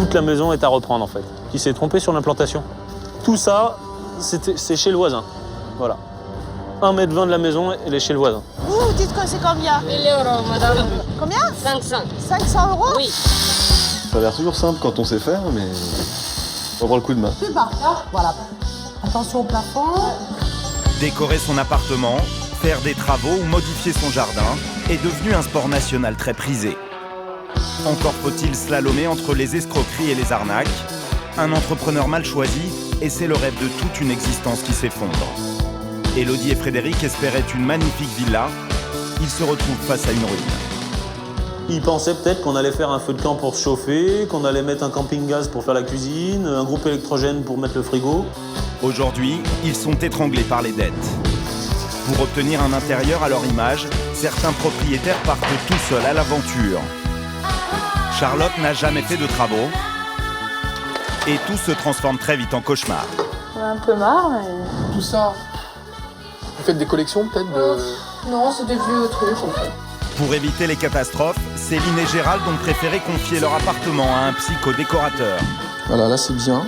toute la maison est à reprendre en fait. Qui s'est trompé sur l'implantation. Tout ça, c'est chez le voisin. Voilà. 1,20 m de la maison, elle est chez le voisin. Vous dites que c'est combien? 1000 euros, madame. Combien? 500. 500 euros? Oui. Ça a l'air toujours simple quand on sait faire, mais on va prendre le coup de main. Plus bas, voilà. Attention au plafond. Décorer son appartement, faire des travaux ou modifier son jardin est devenu un sport national très prisé. Encore faut-il slalomer entre les escroqueries et les arnaques. Un entrepreneur mal choisi, et c'est le rêve de toute une existence qui s'effondre. Élodie et Frédéric espéraient une magnifique villa. Ils se retrouvent face à une ruine. Ils pensaient peut-être qu'on allait faire un feu de camp pour se chauffer, qu'on allait mettre un camping-gaz pour faire la cuisine, un groupe électrogène pour mettre le frigo. Aujourd'hui, ils sont étranglés par les dettes. Pour obtenir un intérieur à leur image, certains propriétaires partent tout seuls à l'aventure. Charlotte n'a jamais fait de travaux et tout se transforme très vite en cauchemar. On a un peu marre, mais... Tout ça, vous faites des collections peut-être de... Non, c'est des vieux trucs en fait. Pour éviter les catastrophes, Céline et Gérald ont préféré confier leur appartement à un psychodécorateur. Voilà, là c'est bien.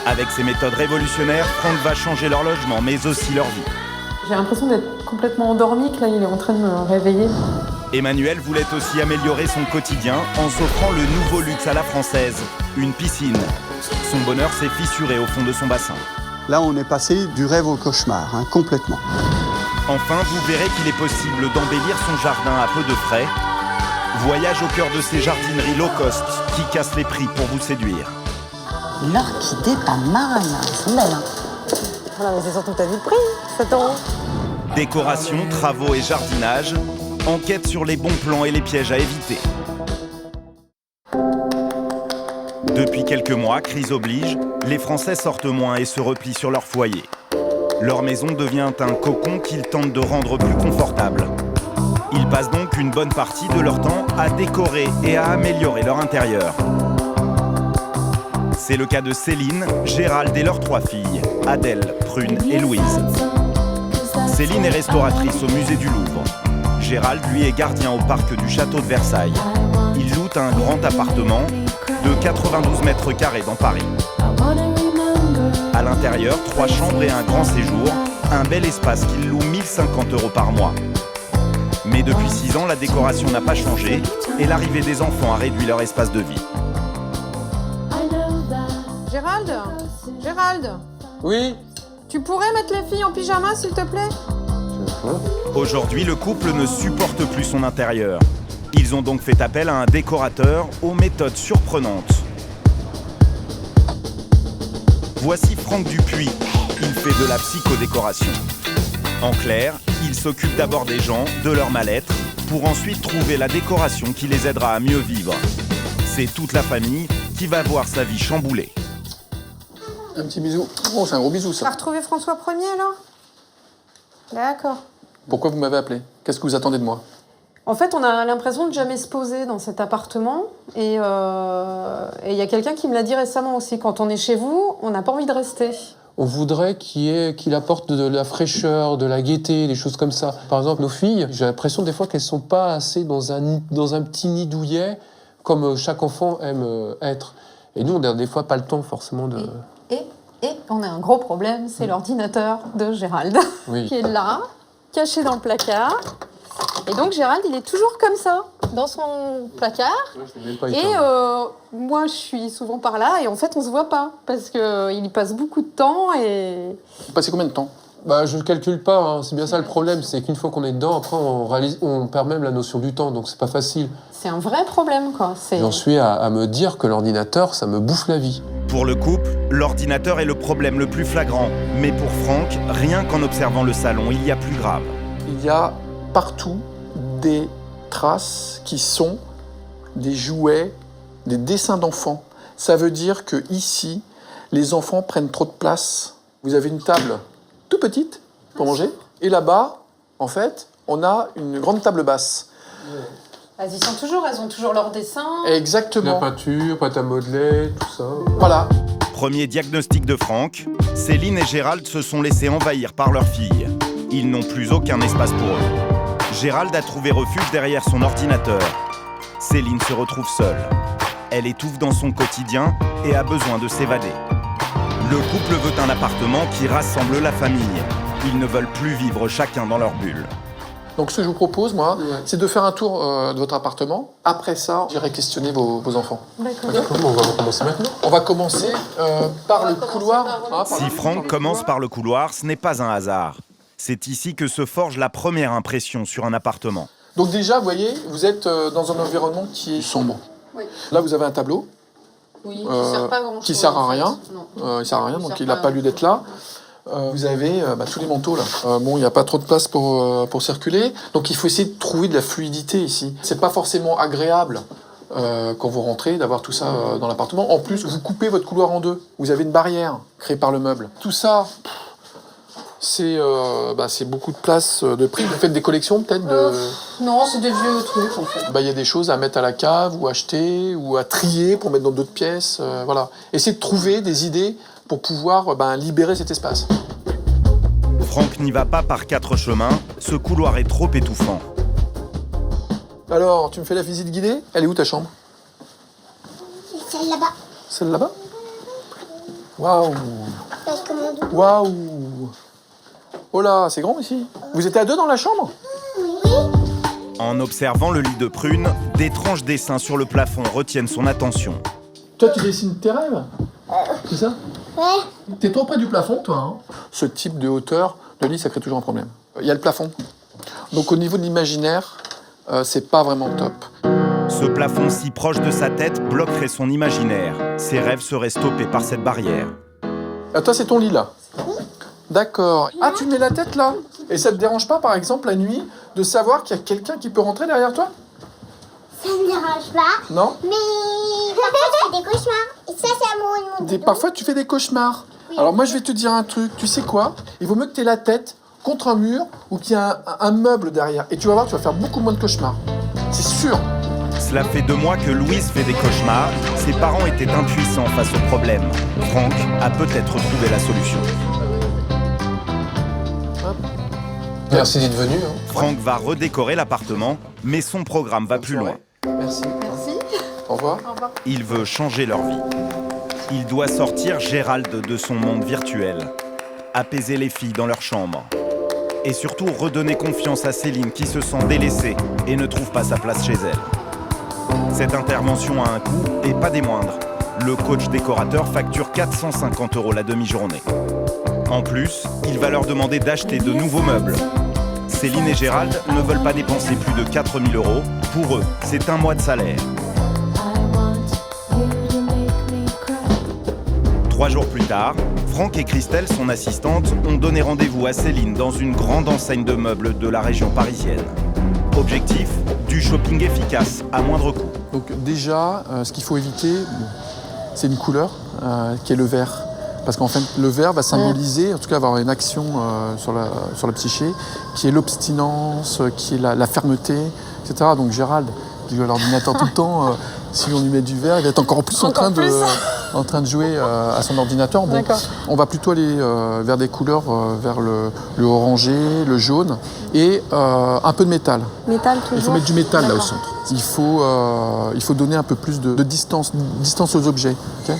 Avec ses méthodes révolutionnaires, Franck va changer leur logement, mais aussi leur vie. J'ai l'impression d'être complètement endormie, que là il est en train de me réveiller. Emmanuel voulait aussi améliorer son quotidien en s'offrant le nouveau luxe à la française, une piscine. Son bonheur s'est fissuré au fond de son bassin. Là, on est passé du rêve au cauchemar, complètement. Enfin, vous verrez qu'il est possible d'embellir son jardin à peu de frais. Voyage au cœur de ces jardineries low cost qui cassent les prix pour vous séduire. L'orchidée pas mal, c'est belle. Hein. Voilà, mais c'est surtout ta vie de prix, 7 euros. Décoration, travaux et jardinage, enquête sur les bons plans et les pièges à éviter. Depuis quelques mois, crise oblige, les Français sortent moins et se replient sur leur foyer. Leur maison devient un cocon qu'ils tentent de rendre plus confortable. Ils passent donc une bonne partie de leur temps à décorer et à améliorer leur intérieur. C'est le cas de Céline, Gérald et leurs 3 filles, Adèle, Prune et Louise. Céline est restauratrice au musée du Louvre. Gérald, lui, est gardien au parc du château de Versailles. Il loue un grand appartement de 92 mètres carrés dans Paris. À l'intérieur, 3 chambres et un grand séjour, un bel espace qu'il loue 1050 € par mois. Mais depuis 6 ans, la décoration n'a pas changé et l'arrivée des enfants a réduit leur espace de vie. Gérald, Oui. tu pourrais mettre les filles en pyjama s'il te plaît? Aujourd'hui, le couple ne supporte plus son intérieur. Ils ont donc fait appel à un décorateur aux méthodes surprenantes. Voici Franck Dupuis. Il fait de la psychodécoration. En clair, il s'occupe d'abord des gens, de leur mal-être, pour ensuite trouver la décoration qui les aidera à mieux vivre. C'est toute la famille qui va voir sa vie chamboulée. Un petit bisou. Oh, c'est un gros bisou Tu ça. as retrouvé François Ier alors? D'accord. Pourquoi vous m'avez appelé? Qu'est-ce que vous attendez de moi? En fait, on a l'impression de jamais se poser dans cet appartement. Et il y a quelqu'un qui me l'a dit récemment aussi. Quand on est chez vous, on n'a pas envie de rester. On voudrait qu'il apporte de la fraîcheur, de la gaieté, des choses comme ça. Par exemple, nos filles, j'ai l'impression des fois qu'elles sont pas assez dans un petit nid douillet, comme chaque enfant aime être. Et nous, on n'a des fois pas le temps forcément de... Et on a un gros problème, c'est l'ordinateur de Gérald, Oui. qui est là, caché dans le placard. Et donc Gérald, il est toujours comme ça, dans son placard. Je l'ai même pas Et éteint. moi, je suis souvent par là, et en fait, on se voit pas, parce qu'il y passe beaucoup de temps, et... Vous passez combien de temps? Je calcule pas, c'est bien ça le problème, c'est qu'une fois qu'on est dedans, après on perd même la notion du temps, donc c'est pas facile. C'est un vrai problème, quoi. J'en suis à me dire que l'ordinateur, ça me bouffe la vie. Pour le couple, l'ordinateur est le problème le plus flagrant. Mais pour Franck, rien qu'en observant le salon, il y a plus grave. Il y a partout des traces qui sont des jouets, des dessins d'enfants. Ça veut dire que ici, les enfants prennent trop de place. Vous avez une table tout petite pour manger, et là-bas, en fait, on a une grande table basse. Elles ont toujours leur dessin. Exactement. La peinture, pâte à modeler, tout ça. Voilà. Premier diagnostic de Franck, Céline et Gérald se sont laissés envahir par leur fille. Ils n'ont plus aucun espace pour eux. Gérald a trouvé refuge derrière son ordinateur. Céline se retrouve seule. Elle étouffe dans son quotidien et a besoin de s'évader. Le couple veut un appartement qui rassemble la famille. Ils ne veulent plus vivre chacun dans leur bulle. Donc ce que je vous propose, moi, c'est de faire un tour de votre appartement. Après ça, j'irai questionner vos enfants. D'accord. Comment on va recommencer maintenant? On va commencer par le couloir. Si Franck commence par le couloir, ce n'est pas un hasard. C'est ici que se forge la première impression sur un appartement. Donc déjà, vous voyez, vous êtes dans un environnement qui est sombre. Oui. Là, vous avez un tableau Oui, qui sert pas à grand-chose. qui sert à rien. Non. Il sert à rien, donc sert il n'a pas pas à lieu d'être là. Vous avez tous les manteaux là. Bon, il n'y a pas trop de place pour circuler, donc il faut essayer de trouver de la fluidité ici. C'est pas forcément agréable quand vous rentrez d'avoir tout ça dans l'appartement. En plus, vous coupez votre couloir en deux. Vous avez une barrière créée par le meuble. Tout ça, c'est beaucoup de place de prix. Vous faites des collections peut-être de... Non, c'est des vieux trucs en fait. Il y a des choses à mettre à la cave ou acheter ou à trier pour mettre dans d'autres pièces. Voilà. Essayez de trouver des idées pour pouvoir libérer cet espace. Franck n'y va pas par 4 chemins, ce couloir est trop étouffant. Alors, tu me fais la visite guidée? Elle est où ta chambre? Celle là-bas. Celle là-bas? Waouh! Parce que mon dos. Waouh! Oh là, c'est grand ici. Vous étiez à deux dans la chambre? En observant le lit de Prune, d'étranges dessins sur le plafond retiennent son attention. Toi, tu dessines tes rêves? C'est ça? Ouais. T'es trop près du plafond, toi, hein? Ce type de hauteur de lit, ça crée toujours un problème. Il y a le plafond. Donc au niveau de l'imaginaire, c'est pas vraiment top. Ce plafond si proche de sa tête bloquerait son imaginaire. Ses rêves seraient stoppés par cette barrière. Toi, c'est ton lit, là? D'accord. Ah, tu mets la tête là? Et ça te dérange pas, par exemple, la nuit, de savoir qu'il y a quelqu'un qui peut rentrer derrière toi? Ça me dérange pas. Non? Mais parfois je fais des cauchemars. Et ça, c'est à mon dodo. Parfois, tu fais des cauchemars. Oui. Alors moi, je vais te dire un truc. Tu sais quoi? Il vaut mieux que tu aies la tête contre un mur ou qu'il y ait un meuble derrière. Et tu vas voir, tu vas faire beaucoup moins de cauchemars. C'est sûr. Cela fait 2 mois que Louise fait des cauchemars. Ses parents étaient impuissants face au problème. Franck a peut-être trouvé la solution. Merci d'être venu. Franck va redécorer l'appartement, mais son programme va plus loin. Merci. Merci. Au revoir. Au revoir. Il veut changer leur vie. Il doit sortir Gérald de son monde virtuel, apaiser les filles dans leur chambre, et surtout redonner confiance à Céline qui se sent délaissée et ne trouve pas sa place chez elle. Cette intervention a un coût et pas des moindres. Le coach décorateur facture 450 € la demi-journée. En plus, il va leur demander d'acheter de nouveaux meubles. Céline et Gérald ne veulent pas dépenser plus de 4 000 €. Pour eux, c'est un mois de salaire. 3 jours plus tard, Franck et Christelle, son assistante, ont donné rendez-vous à Céline dans une grande enseigne de meubles de la région parisienne. Objectif, du shopping efficace à moindre coût. Donc déjà, ce qu'il faut éviter, c'est une couleur qui est le vert. Parce qu'en fait, le vert va symboliser, en tout cas avoir une action sur la psyché, qui est l'obstinence, qui est la fermeté, etc. Donc Gérald, qui joue à l'ordinateur tout le temps, si on lui met du vert, il va être encore plus en train de jouer à son ordinateur. Bon, on va plutôt aller vers des couleurs, vers le orangé, le jaune, et un peu de métal. Métal toujours. Il faut mettre du métal là au centre. Il faut donner un peu plus de distance aux objets. Okay.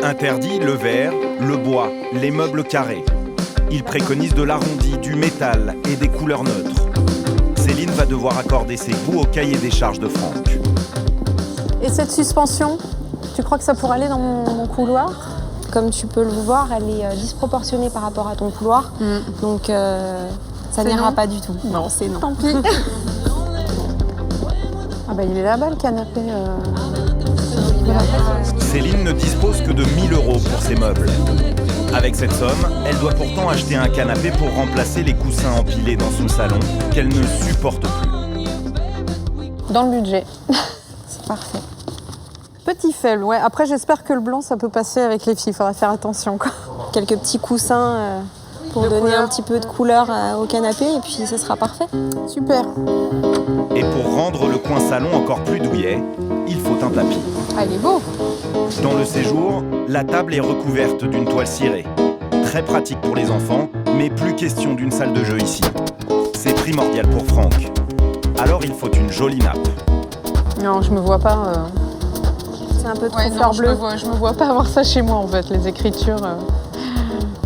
Interdit le verre, le bois, les meubles carrés. Il préconise de l'arrondi, du métal et des couleurs neutres. Céline va devoir accorder ses goûts au cahier des charges de Franck. Et cette suspension, tu crois que ça pourrait aller dans mon couloir? Comme tu peux le voir, elle est disproportionnée par rapport à ton couloir. Donc ça n'ira pas du tout. Non, c'est non. Tant pis. Ah bah il est là-bas le canapé. Céline ne dispose que de 1 000 € pour ses meubles. Avec cette somme, elle doit pourtant acheter un canapé pour remplacer les coussins empilés dans son salon qu'elle ne supporte plus. Dans le budget. C'est parfait. Petit faible, ouais. Après, j'espère que le blanc, ça peut passer avec les filles. Il faudra faire attention, quoi. Quelques petits coussins pour donner un petit peu de couleur au canapé et puis ce sera parfait. Super. Et pour rendre le coin salon encore plus douillet, il faut un tapis. Ah, il est beau. Dans le séjour, la table est recouverte d'une toile cirée. Très pratique pour les enfants, mais plus question d'une salle de jeu ici. C'est primordial pour Franck. Alors il faut une jolie nappe. Non, je me vois pas C'est un peu trop Ouais, fleur non, bleue. je me vois pas avoir ça chez moi en fait, les écritures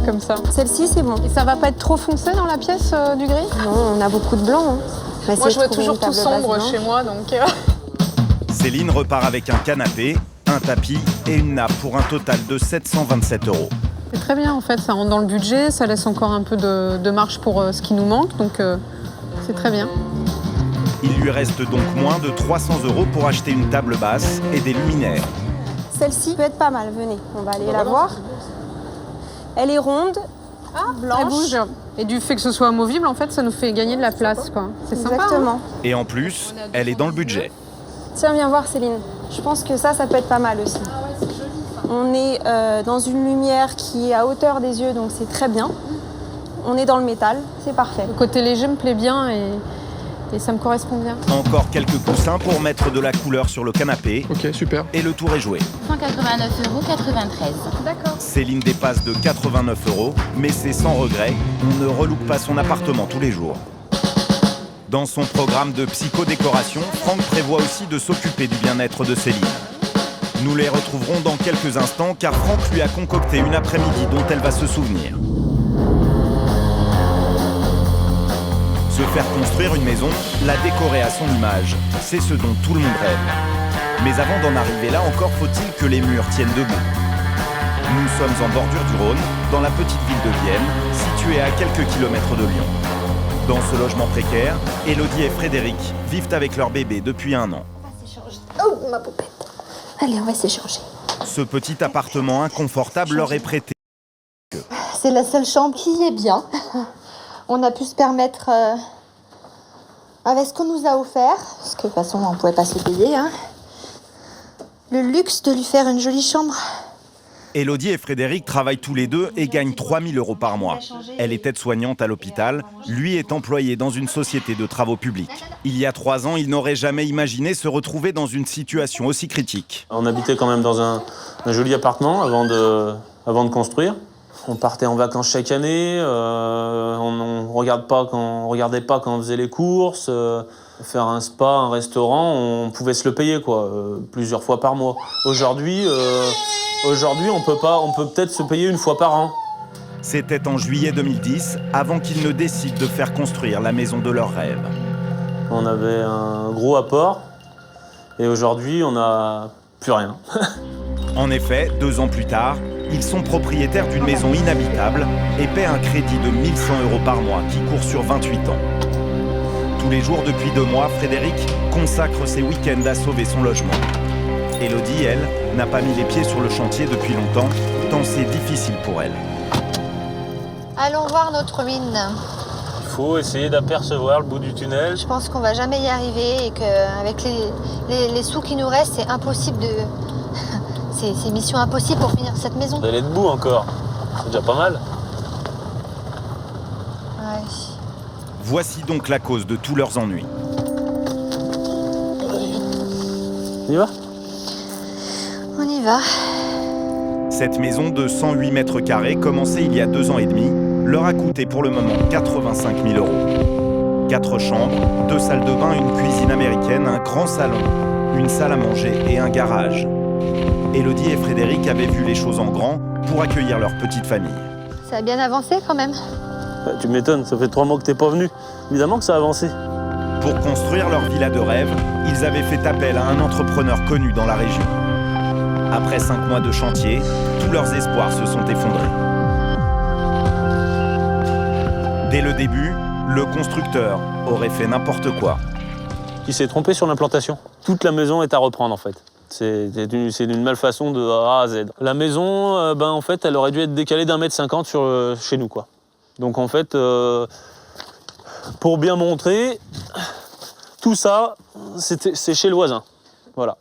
comme ça. Celle-ci, c'est bon. Et ça va pas être trop foncé dans la pièce du gris? Non, on a beaucoup de blanc. Hein. Moi je vois toujours tout sombre chez moi donc. Céline repart avec un canapé, un tapis et une nappe pour un total de 727 €. C'est très bien en fait, ça rentre dans le budget, ça laisse encore un peu de marge pour ce qui nous manque, donc c'est très bien. Il lui reste donc moins de 300 € pour acheter une table basse et des luminaires. Celle-ci peut être pas mal, venez, on va aller la voir. Elle est ronde, blanche. Elle bouge. Et du fait que ce soit amovible, en fait, ça nous fait gagner de la place, quoi. C'est sympa. Exactement. Et en plus, elle est dans le budget. Tiens, viens voir Céline. Je pense que ça peut être pas mal aussi. On est dans une lumière qui est à hauteur des yeux, donc c'est très bien. On est dans le métal, c'est parfait. Le côté léger me plaît bien et ça me correspond bien. Encore quelques coussins pour mettre de la couleur sur le canapé. Ok, super. Et le tour est joué. 189,93 €. D'accord. Céline dépasse de 89 €, mais c'est sans regret. On ne relook pas son appartement tous les jours. Dans son programme de psychodécoration, Franck prévoit aussi de s'occuper du bien-être de Céline. Nous les retrouverons dans quelques instants car Franck lui a concocté une après-midi dont elle va se souvenir. Se faire construire une maison, la décorer à son image, c'est ce dont tout le monde rêve. Mais avant d'en arriver là, encore faut-il que les murs tiennent debout. Nous sommes en bordure du Rhône, dans la petite ville de Vienne, située à quelques kilomètres de Lyon. Dans ce logement précaire, Élodie et Frédéric vivent avec leur bébé depuis 1 an. Oh, ma poupette. Allez, on va s'échanger. Ce petit appartement inconfortable leur est prêté. C'est la seule chambre qui est bien. On a pu se permettre, avec ce qu'on nous a offert, parce que de toute façon on ne pouvait pas se le payer, hein, le luxe de lui faire une jolie chambre. Élodie et Frédéric travaillent tous les deux et gagnent 3 000 € par mois. Elle est aide-soignante à l'hôpital, lui est employé dans une société de travaux publics. Il y a 3 ans, il n'aurait jamais imaginé se retrouver dans une situation aussi critique. On habitait quand même dans un joli appartement avant de construire. On partait en vacances chaque année, on regardait pas quand on faisait les courses. Faire un spa, un restaurant, on pouvait se le payer quoi, plusieurs fois par mois. Aujourd'hui, on peut peut-être se payer une fois par an. C'était en juillet 2010, avant qu'ils ne décident de faire construire la maison de leurs rêves. On avait un gros apport et aujourd'hui, on n'a plus rien. En effet, 2 ans plus tard, ils sont propriétaires d'une maison inhabitable et paient un crédit de 1 100 € par mois qui court sur 28 ans. Tous les jours depuis 2 mois, Frédéric consacre ses week-ends à sauver son logement. Élodie, elle, n'a pas mis les pieds sur le chantier depuis longtemps, tant c'est difficile pour elle. Allons voir notre mine. Il faut essayer d'apercevoir le bout du tunnel. Je pense qu'on va jamais y arriver et qu'avec les sous qui nous restent, c'est impossible de... c'est mission impossible pour finir cette maison. Elle est debout encore, c'est déjà pas mal. Ouais. Voici donc la cause de tous leurs ennuis. On y va ? On y va. Cette maison de 108 mètres carrés, commencée il y a 2 ans et demi, leur a coûté pour le moment 85 000 €. 4 chambres, 2 salles de bain, une cuisine américaine, un grand salon, une salle à manger et un garage. Élodie et Frédéric avaient vu les choses en grand pour accueillir leur petite famille. Ça a bien avancé quand même. Bah, tu m'étonnes, ça fait 3 mois que t'es pas venu. Évidemment que ça a avancé. Pour construire leur villa de rêve, ils avaient fait appel à un entrepreneur connu dans la région. Après 5 mois de chantier, tous leurs espoirs se sont effondrés. Dès le début, le constructeur aurait fait n'importe quoi. Il s'est trompé sur l'implantation. Toute la maison est à reprendre en fait. C'est d'une malfaçon de A à Z. La maison, en fait, elle aurait dû être décalée d'1,50 m chez nous, quoi. Donc en fait, pour bien montrer, tout ça, c'est chez le voisin. Voilà.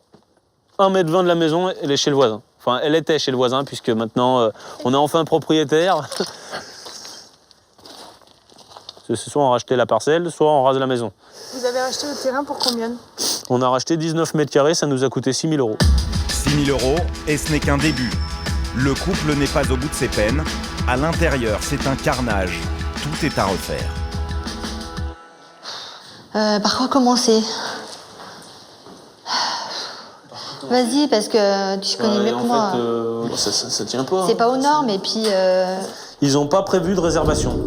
1,20 m de la maison, elle est chez le voisin. Enfin, elle était chez le voisin, puisque maintenant, on est enfin propriétaire. C'est soit on rachetait la parcelle, soit on rase la maison. Vous avez acheté le terrain pour combien? On a racheté 19 mètres carrés, ça nous a coûté 6 000 €. 6 000 €, et ce n'est qu'un début. Le couple n'est pas au bout de ses peines. À l'intérieur, c'est un carnage. Tout est à refaire. Par quoi commencer? Vas-y, parce que tu connais mieux que moi. En fait, ça tient pas. C'est pas aux normes, et puis... Ils n'ont pas prévu de réservation.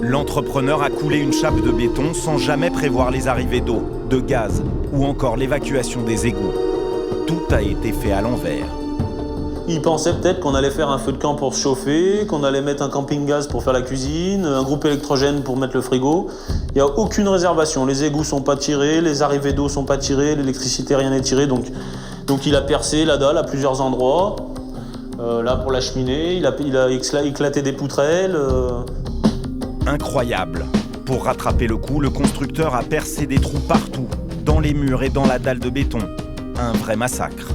L'entrepreneur a coulé une chape de béton sans jamais prévoir les arrivées d'eau, de gaz ou encore l'évacuation des égouts. Tout a été fait à l'envers. Ils pensaient peut-être qu'on allait faire un feu de camp pour se chauffer, qu'on allait mettre un camping-gaz pour faire la cuisine, un groupe électrogène pour mettre le frigo. Il n'y a aucune réservation. Les égouts sont pas tirés, les arrivées d'eau sont pas tirées, l'électricité, rien n'est tiré. Donc il a percé la dalle à plusieurs endroits. Là, pour la cheminée, il a éclaté des poutrelles. Incroyable. Pour rattraper le coup, le constructeur a percé des trous partout, dans les murs et dans la dalle de béton. Un vrai massacre.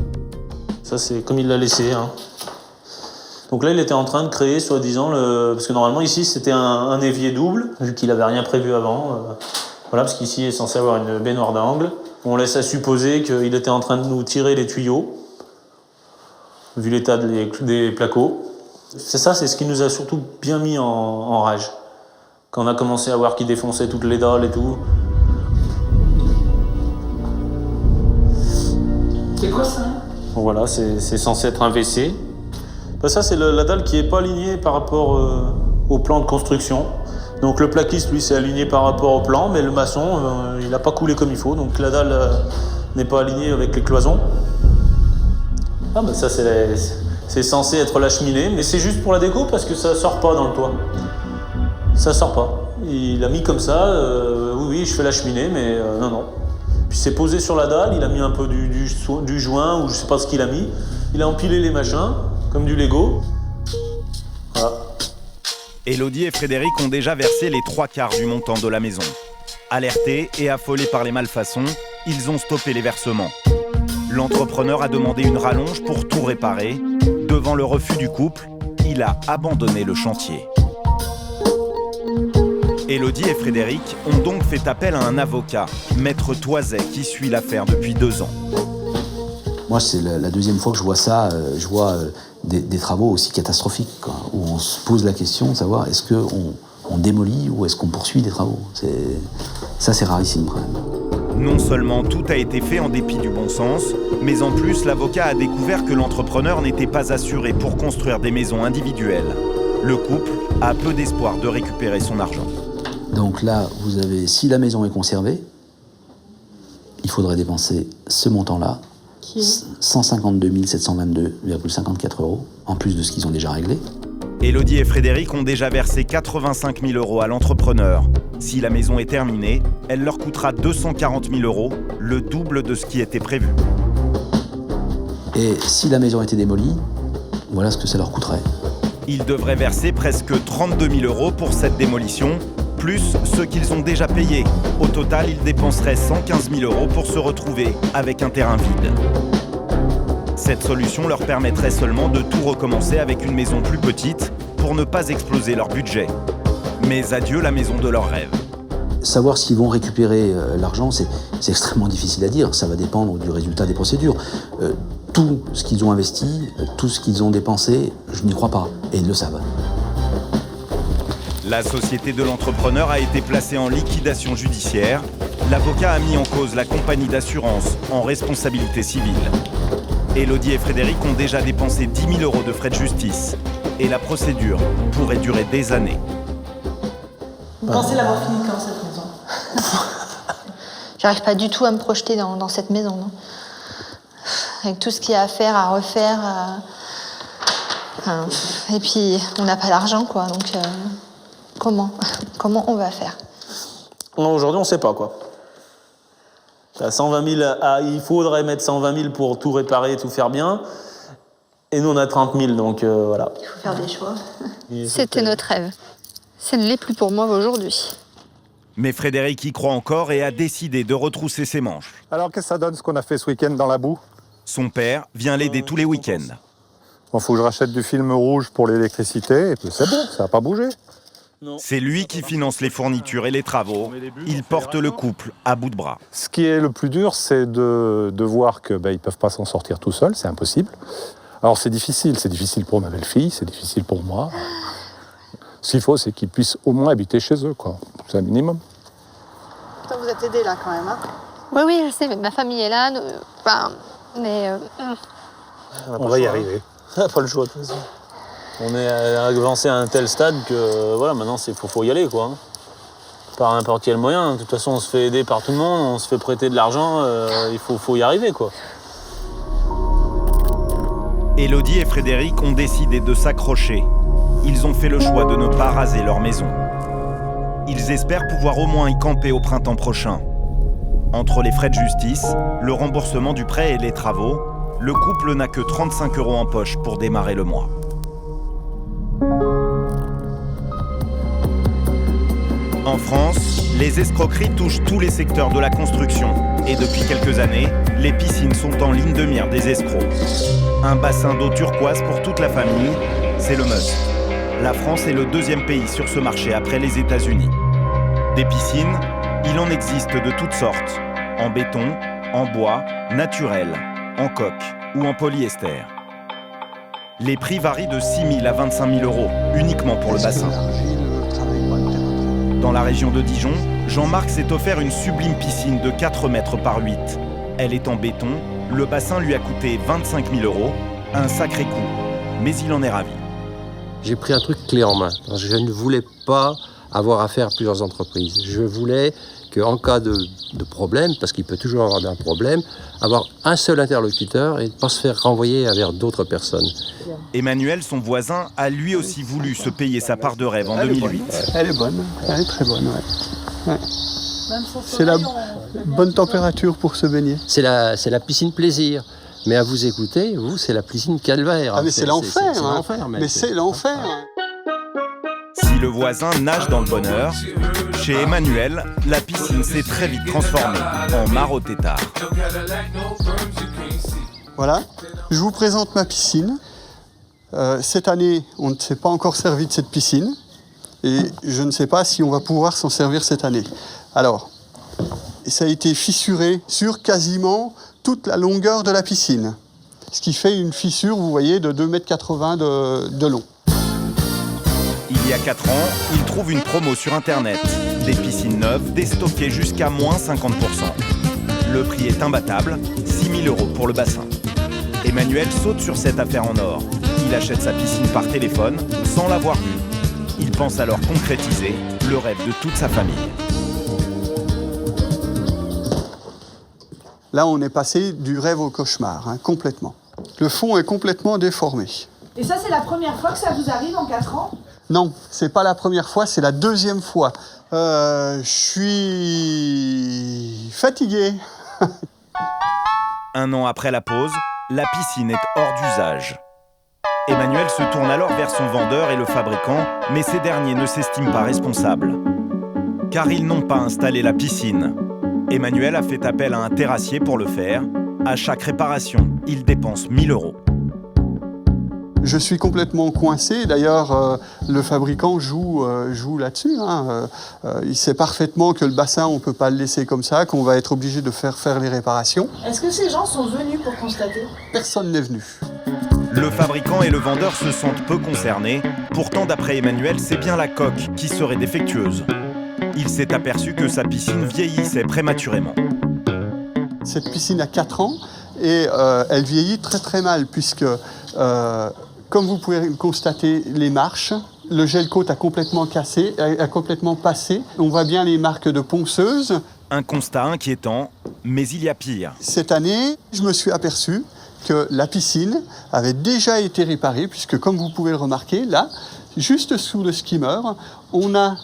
Ça, c'est comme il l'a laissé. Hein. Donc là, il était en train de créer, soi-disant, parce que normalement, ici, c'était un évier double, vu qu'il n'avait rien prévu avant. Voilà, parce qu'ici, il est censé avoir une baignoire d'angle. On laisse à supposer qu'il était en train de nous tirer les tuyaux, vu l'état des placos. C'est ça, c'est ce qui nous a surtout bien mis en rage. Quand on a commencé à voir qu'il défonçait toutes les dalles et tout. C'est quoi ça? Voilà, c'est censé être un WC. Ben ça, c'est la dalle qui n'est pas alignée par rapport au plan de construction. Donc le plaquiste, lui, s'est aligné par rapport au plan, mais le maçon, il n'a pas coulé comme il faut. Donc la dalle n'est pas alignée avec les cloisons. Ah ben ça, c'est censé être la cheminée, mais c'est juste pour la déco parce que ça ne sort pas dans le toit. Ça sort pas. Il a mis comme ça, oui, je fais la cheminée, mais non. Puis c'est posé sur la dalle, il a mis un peu du joint ou je sais pas ce qu'il a mis. Il a empilé les machins, comme du Lego. Voilà. Élodie et Frédéric ont déjà versé les 3/4 du montant de la maison. Alertés et affolés par les malfaçons, ils ont stoppé les versements. L'entrepreneur a demandé une rallonge pour tout réparer. Devant le refus du couple, il a abandonné le chantier. Élodie et Frédéric ont donc fait appel à un avocat, Maître Toiset, qui suit l'affaire depuis 2 ans. Moi, c'est la deuxième fois que je vois ça. Je vois des travaux aussi catastrophiques, quoi, où on se pose la question de savoir est-ce qu'on démolit ou est-ce qu'on poursuit des travaux. Ça, c'est rarissime quand même. Non seulement tout a été fait en dépit du bon sens, mais en plus, l'avocat a découvert que l'entrepreneur n'était pas assuré pour construire des maisons individuelles. Le couple a peu d'espoir de récupérer son argent. Donc là, vous avez, si la maison est conservée, il faudrait dépenser ce montant-là, 152 722,54 €, en plus de ce qu'ils ont déjà réglé. Élodie et Frédéric ont déjà versé 85 000 € à l'entrepreneur. Si la maison est terminée, elle leur coûtera 240 000 €, le double de ce qui était prévu. Et si la maison était démolie, voilà ce que ça leur coûterait. Ils devraient verser presque 32 000 € pour cette démolition, plus ceux qu'ils ont déjà payés. Au total, ils dépenseraient 115 000 € pour se retrouver avec un terrain vide. Cette solution leur permettrait seulement de tout recommencer avec une maison plus petite pour ne pas exploser leur budget. Mais adieu la maison de leurs rêves. Savoir s'ils vont récupérer l'argent, c'est extrêmement difficile à dire. Ça va dépendre du résultat des procédures. Tout ce qu'ils ont investi, tout ce qu'ils ont dépensé, je n'y crois pas. Et ils le savent. La société de l'entrepreneur a été placée en liquidation judiciaire. L'avocat a mis en cause la compagnie d'assurance en responsabilité civile. Élodie et Frédéric ont déjà dépensé 10 000 € de frais de justice. Et la procédure pourrait durer des années. Vous pensez l'avoir fini quand, cette maison? J'arrive pas du tout à me projeter dans cette maison, non. Avec tout ce qu'il y a à faire, à refaire. Et puis, on n'a pas d'argent, quoi. Donc, comment on va faire? Aujourd'hui, on ne sait pas, quoi. À 120 000, il faudrait mettre 120 000 pour tout réparer, tout faire bien. Et nous, on a 30 000, donc voilà. Il faut faire des choix. C'était notre rêve. Ça ne l'est plus pour moi aujourd'hui. Mais Frédéric y croit encore et a décidé de retrousser ses manches. Alors, qu'est-ce que ça donne, ce qu'on a fait ce week-end dans la boue? Son père vient l'aider tous les week-ends. Bon, faut que je rachète du film rouge pour l'électricité, et puis c'est bon, ça n'a pas bougé. C'est lui qui finance les fournitures et les travaux. Il porte le couple à bout de bras. Ce qui est le plus dur, c'est de voir qu'ils ne peuvent pas s'en sortir tout seuls, c'est impossible. Alors c'est difficile pour ma belle-fille, c'est difficile pour moi. Ce qu'il faut, c'est qu'ils puissent au moins habiter chez eux, quoi. C'est un minimum. Vous êtes aidés là quand même, hein? Oui, je sais, mais ma famille est là. Mais On va y arriver. On n'a pas le choix de toute façon. On est avancé à un tel stade que voilà, maintenant faut y aller quoi. Par n'importe quel moyen. De toute façon, on se fait aider par tout le monde, on se fait prêter de l'argent, il faut y arriver quoi. Élodie et Frédéric ont décidé de s'accrocher. Ils ont fait le choix de ne pas raser leur maison. Ils espèrent pouvoir au moins y camper au printemps prochain. Entre les frais de justice, le remboursement du prêt et les travaux, le couple n'a que 35 € en poche pour démarrer le mois. En France, les escroqueries touchent tous les secteurs de la construction. Et depuis quelques années, les piscines sont en ligne de mire des escrocs. Un bassin d'eau turquoise pour toute la famille, c'est le must. La France est le 2e pays sur ce marché après les États-Unis. Des piscines, il en existe de toutes sortes. En béton, en bois, naturel, en coque ou en polyester. Les prix varient de 6 000 à 25 000 € uniquement pour le bassin. Dans la région de Dijon, Jean-Marc s'est offert une sublime piscine de 4 mètres par 8. Elle est en béton, le bassin lui a coûté 25 000 €, un sacré coup, mais il en est ravi. J'ai pris un truc clé en main. Je ne voulais pas avoir affaire à plusieurs entreprises. Je voulais qu'en cas de problème, parce qu'il peut toujours avoir un problème, avoir un seul interlocuteur et ne pas se faire renvoyer vers d'autres personnes. Emmanuel, son voisin, a lui aussi voulu se payer sa part de rêve en 2008. Elle est bonne, elle est très bonne, ouais. C'est la bonne température pour se baigner. C'est la piscine plaisir. Mais à vous écouter, vous, c'est la piscine calvaire. Ah mais c'est l'enfer, c'est hein. l'enfer, mais c'est l'enfer. Si le voisin nage dans le bonheur, chez Emmanuel, la piscine s'est très vite transformée en mare au tétard. Voilà, je vous présente ma piscine. Cette année, on ne s'est pas encore servi de cette piscine. Et je ne sais pas si on va pouvoir s'en servir cette année. Alors, ça a été fissuré sur quasiment toute la longueur de la piscine. Ce qui fait une fissure, vous voyez, de 2,80 m de long. Il y a 4 ans, il trouve une promo sur Internet. Des piscines neuves déstockées jusqu'à moins 50%. Le prix est imbattable, 6 000 € pour le bassin. Emmanuel saute sur cette affaire en or. Il achète sa piscine par téléphone, sans l'avoir vue. Il pense alors concrétiser le rêve de toute sa famille. Là, on est passé du rêve au cauchemar, hein, complètement. Le fond est complètement déformé. Et ça, c'est la première fois que ça vous arrive en 4 ans ? Non, c'est pas la première fois, c'est la 2e fois. Je suis fatigué. 1 an après la pause, la piscine est hors d'usage. Emmanuel se tourne alors vers son vendeur et le fabricant, mais ces derniers ne s'estiment pas responsables. Car ils n'ont pas installé la piscine. Emmanuel a fait appel à un terrassier pour le faire. À chaque réparation, il dépense 1 000 €. Je suis complètement coincé. D'ailleurs, le fabricant joue là-dessus. Hein. Il sait parfaitement que le bassin, on ne peut pas le laisser comme ça, qu'on va être obligé de faire les réparations. Est-ce que ces gens sont venus pour constater ? Personne n'est venu. Le fabricant et le vendeur se sentent peu concernés. Pourtant, d'après Emmanuel, c'est bien la coque qui serait défectueuse. Il s'est aperçu que sa piscine vieillissait prématurément. Cette piscine a 4 ans et elle vieillit très très mal puisque, comme vous pouvez le constater, les marches, le gel coat a complètement cassé, a complètement passé. On voit bien les marques de ponceuse. Un constat inquiétant, mais il y a pire. Cette année, je me suis aperçu que la piscine avait déjà été réparée puisque, comme vous pouvez le remarquer, là, juste sous le skimmer, on a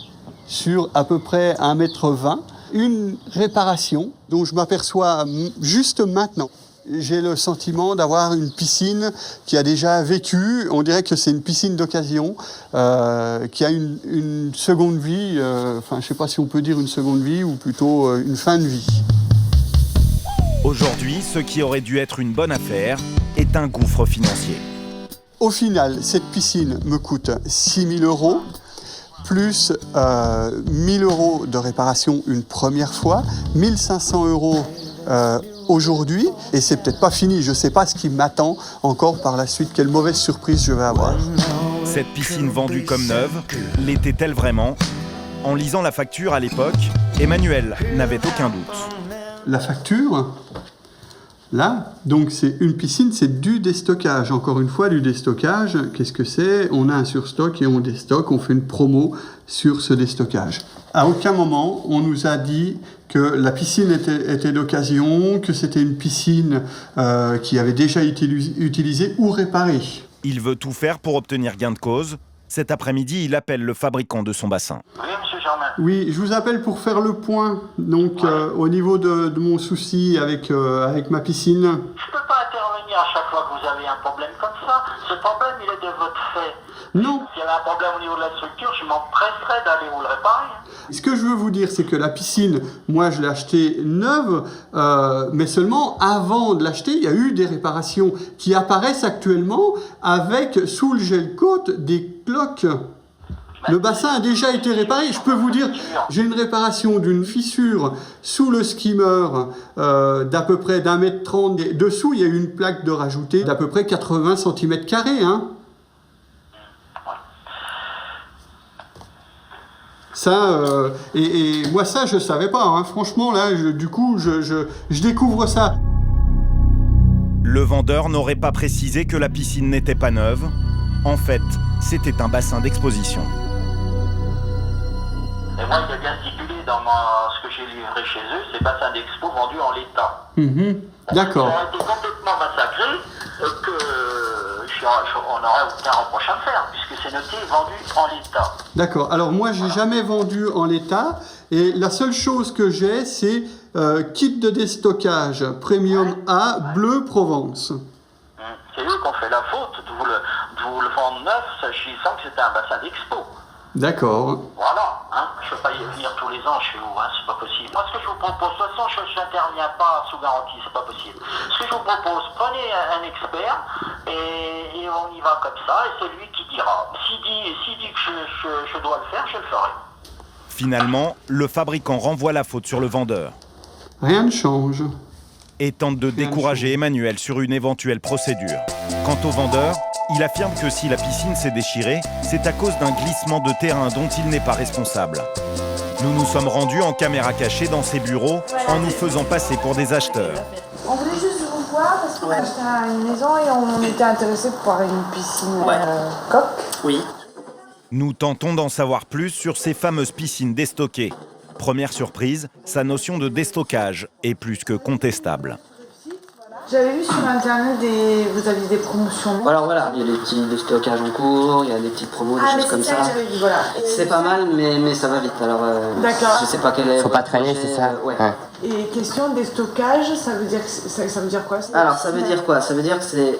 sur à peu près 1,20 m, une réparation dont je m'aperçois juste maintenant. J'ai le sentiment d'avoir une piscine qui a déjà vécu, on dirait que c'est une piscine d'occasion, qui a une seconde vie, je ne sais pas si on peut dire une seconde vie ou plutôt une fin de vie. Aujourd'hui, ce qui aurait dû être une bonne affaire est un gouffre financier. Au final, cette piscine me coûte 6 000 €. Plus 1 000 € de réparation une première fois, 1 500 € aujourd'hui, et c'est peut-être pas fini, je sais pas ce qui m'attend encore par la suite, quelle mauvaise surprise je vais avoir. Cette piscine vendue comme neuve, l'était-elle vraiment ? En lisant la facture à l'époque, Emmanuel n'avait aucun doute. La facture, Là, donc c'est une piscine, c'est du déstockage. Encore une fois, du déstockage, qu'est-ce que c'est? On a un surstock et on déstocke, on fait une promo sur ce déstockage. À aucun moment, on nous a dit que la piscine était d'occasion, que c'était une piscine qui avait déjà été utilisée ou réparée. Il veut tout faire pour obtenir gain de cause. Cet après-midi, il appelle le fabricant de son bassin. Oui, monsieur Germain. Oui, je vous appelle pour faire le point, donc au niveau de mon souci avec ma piscine. Je ne peux pas intervenir à chaque fois que vous avez un problème comme ça. Ce problème, il est de votre fait. Non. S'il y avait un problème au niveau de la structure, je m'empresserais d'aller vous le réparer. Ce que je veux vous dire, c'est que la piscine, moi je l'ai achetée neuve, mais seulement avant de l'acheter, il y a eu des réparations qui apparaissent actuellement avec, sous le gel-coat, des cloques. Le bassin a déjà été réparé. Je peux vous dire, j'ai une réparation d'une fissure sous le skimmer d'à peu près d'1,30 m. Dessous, il y a eu une plaque de rajouter d'à peu près 80 cm². Hein. Ça, et moi ça, je ne savais pas. Hein. Franchement, là, du coup, je découvre ça. Le vendeur n'aurait pas précisé que la piscine n'était pas neuve. En fait, c'était un bassin d'exposition. Et moi, il est bien stipulé dans ce que j'ai livré chez eux, c'est bassin d'expo vendu en l'état. D'accord. Ça aurait été complètement massacré on n'aurait aucun reproche à faire, puisque c'est noté vendu en l'état. D'accord. Alors moi, j'ai jamais vendu en l'état, et la seule chose que j'ai, c'est kit de déstockage Premium A bleu Provence. C'est eux qui ont fait la faute de vous le vendre neuf, sachant que c'était un bassin d'expo. D'accord. Voilà, hein, je ne peux pas y venir tous les ans chez vous, hein, c'est pas possible. Moi, ce que je vous propose, de toute façon, je n'interviens pas sous garantie, c'est pas possible. Ce que je vous propose, prenez un expert et on y va comme ça, et c'est lui qui dira. S'il dit que je dois le faire, je le ferai. Finalement, le fabricant renvoie la faute sur le vendeur. Rien ne change. Et tente de décourager Emmanuel sur une éventuelle procédure. Quant au vendeur, il affirme que si la piscine s'est déchirée, c'est à cause d'un glissement de terrain dont il n'est pas responsable. Nous nous sommes rendus en caméra cachée dans ses bureaux en nous faisant passer pour des acheteurs. On voulait juste vous voir parce qu'on a acheté une maison et on était intéressés pour avoir une piscine coque. Oui. Nous tentons d'en savoir plus sur ces fameuses piscines déstockées. Première surprise, sa notion de déstockage est plus que contestable. J'avais vu sur internet vous aviez des promotions. Alors voilà, il y a des petits déstockages en cours, il y a des petites promos, des choses comme ça. Vu, voilà. C'est pas mal, mais ça va vite. Alors, d'accord. Je sais pas quel est. Faut pas traîner, c'est ça. Ouais. Et question déstockage, ça veut dire quoi? Alors ça veut dire quoi? Ça veut dire que c'est,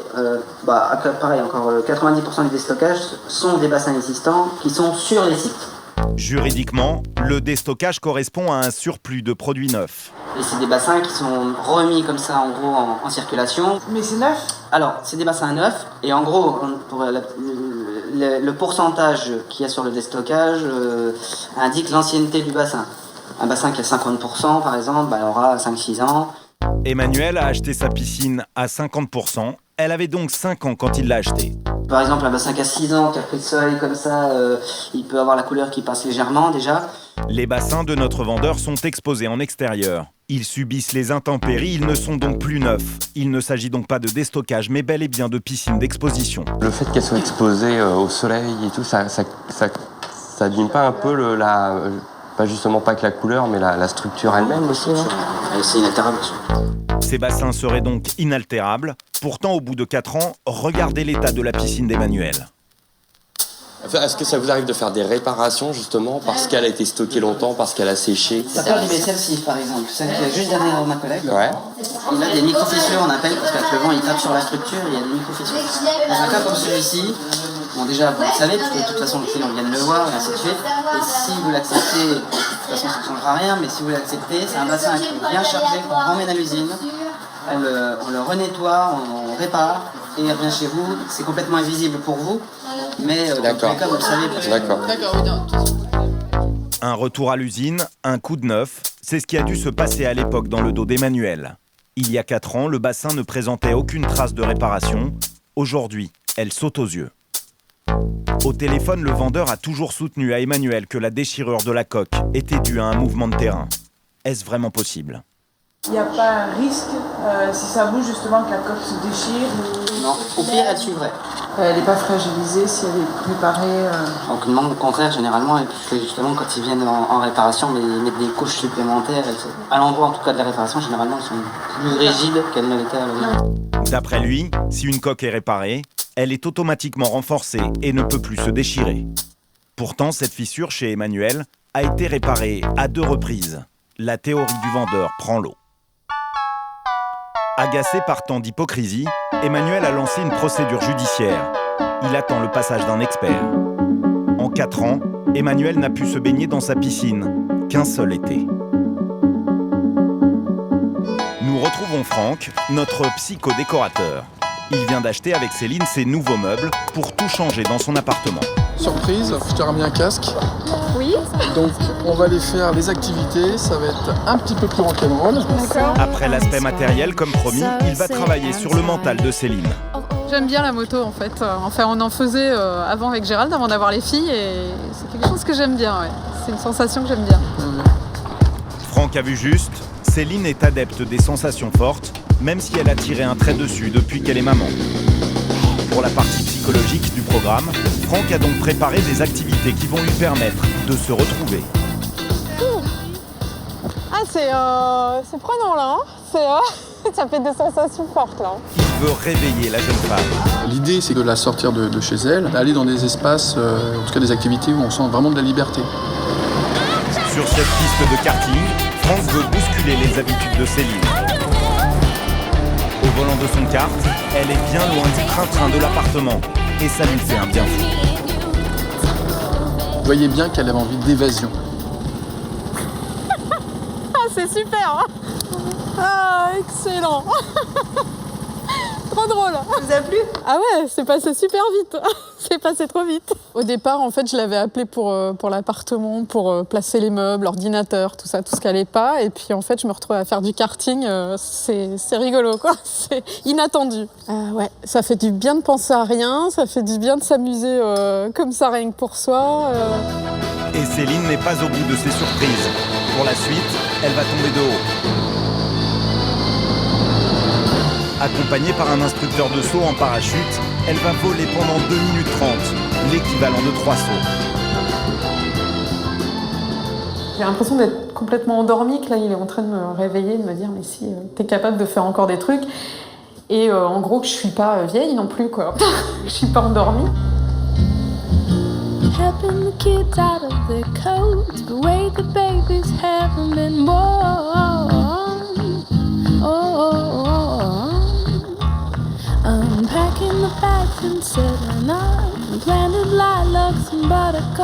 pareil, encore 90% des déstockages sont des bassins existants qui sont sur les sites. Juridiquement, le déstockage correspond à un surplus de produits neufs. Et c'est des bassins qui sont remis comme ça, en gros, en circulation. Mais c'est neuf? Alors, c'est des bassins neufs, et en gros, pour le pourcentage qu'il y a sur le déstockage indique l'ancienneté du bassin. Un bassin qui a 50%, par exemple, il aura 5-6 ans. Emmanuel a acheté sa piscine à 50%. Elle avait donc 5 ans quand il l'a achetée. Par exemple, un bassin qui a 6 ans, qui a pris le soleil comme ça, il peut avoir la couleur qui passe légèrement déjà. Les bassins de notre vendeur sont exposés en extérieur. Ils subissent les intempéries, ils ne sont donc plus neufs. Il ne s'agit donc pas de déstockage, mais bel et bien de piscine d'exposition. Le fait qu'elles soient exposées au soleil et tout, ça abîme pas un peu pas justement pas que la couleur, mais la structure elle-même aussi. C'est inaltérable. Ces bassins seraient donc inaltérables. Pourtant, au bout de 4 ans, regardez l'état de la piscine d'Emmanuel. Est-ce que ça vous arrive de faire des réparations justement parce qu'elle a été stockée longtemps, parce qu'elle a séché? Ça peut arriver celle-ci par exemple, celle qui est juste derrière ma collègue. Ouais. Il a des micro-fissures, on appelle, parce qu'avec le vent il tape sur la structure et il y a des micro-fissures. Dans un cas comme celui-ci, bon déjà vous le savez, parce que de toute façon le client vient de le voir et ainsi de suite. Et si vous l'acceptez, de toute façon ça ne changera rien, mais si vous l'acceptez, c'est un bassin qui est bien chargé, qu'on ramène à l'usine, on le renettoie, on répare et il revient chez vous. C'est complètement invisible pour vous, mais dans tous les cas vous le savez. D'accord. Un retour à l'usine, un coup de neuf, c'est ce qui a dû se passer à l'époque dans le dos d'Emmanuel. Il y a 4 ans, le bassin ne présentait aucune trace de réparation. Aujourd'hui, elle saute aux yeux. Au téléphone, le vendeur a toujours soutenu à Emmanuel que la déchirure de la coque était due à un mouvement de terrain. Est-ce vraiment possible ? Il n'y a pas un risque, si ça bouge justement, que la coque se déchire Non, au pire, elle suivrait. Elle n'est pas fragilisée si elle est préparée. Donc non, au contraire, généralement, justement, quand ils viennent en réparation, mais ils mettent des couches supplémentaires. À l'endroit, en tout cas, de la réparation, généralement, ils sont plus rigides qu'elles ne l'étaient à l'origine. D'après lui, si une coque est réparée, elle est automatiquement renforcée et ne peut plus se déchirer. Pourtant, cette fissure chez Emmanuel a été réparée à 2 reprises. La théorie du vendeur prend l'eau. Agacé par tant d'hypocrisie, Emmanuel a lancé une procédure judiciaire. Il attend le passage d'un expert. En 4 ans, Emmanuel n'a pu se baigner dans sa piscine qu'un seul été. Nous retrouvons Franck, notre psychodécorateur. Il vient d'acheter avec Céline ses nouveaux meubles pour tout changer dans son appartement. Surprise, je t'ai remis un casque. Oui. Donc on va aller faire les activités, ça va être un petit peu plus rock'n'roll. Après l'aspect matériel, comme promis, il va travailler sur le mental de Céline. J'aime bien la moto en fait. Enfin, on en faisait avant avec Gérald, avant d'avoir les filles, et c'est quelque chose que j'aime bien. Ouais. C'est une sensation que j'aime bien. Franck a vu juste, Céline est adepte des sensations fortes, même si elle a tiré un trait dessus depuis qu'elle est maman. Pour la partie psychologique du programme, Franck a donc préparé des activités qui vont lui permettre de se retrouver. Ah, c'est prenant là, hein. Ça fait des sensations fortes là. Il veut réveiller la jeune femme. L'idée, c'est de la sortir de chez elle, d'aller dans des espaces, en tout cas des activités où on sent vraiment de la liberté. Sur cette piste de karting, Franck veut bousculer les habitudes de Céline. Au volant de son kart, elle est bien loin du train-train de l'appartement et ça lui fait un bien fou. Vous voyez bien qu'elle avait envie d'évasion. Ah, c'est super, hein. Ah, excellent. Trop drôle. Ça vous a plu? Ah ouais, c'est passé super vite. C'est passé trop vite. Au départ, en fait, je l'avais appelé pour l'appartement, pour placer les meubles, l'ordinateur, tout ça, tout ce qui allait pas. Et puis, en fait, je me retrouvais à faire du karting. C'est rigolo, quoi. C'est inattendu. Ouais, ça fait du bien de penser à rien. Ça fait du bien de s'amuser comme ça, rien que pour soi. Et Céline n'est pas au bout de ses surprises. Pour la suite, elle va tomber de haut. Accompagnée par un instructeur de saut en parachute, elle va voler pendant 2 minutes 30, l'équivalent de 3 sauts. J'ai l'impression d'être complètement endormie, que là il est en train de me réveiller, de me dire mais si t'es capable de faire encore des trucs. Et en gros que je suis pas vieille non plus, quoi. Je suis pas endormie. Helping the kids out of their coats, the way the babies haven't been born. Unpacking the bags and setting up, planted lilacs and buttercups.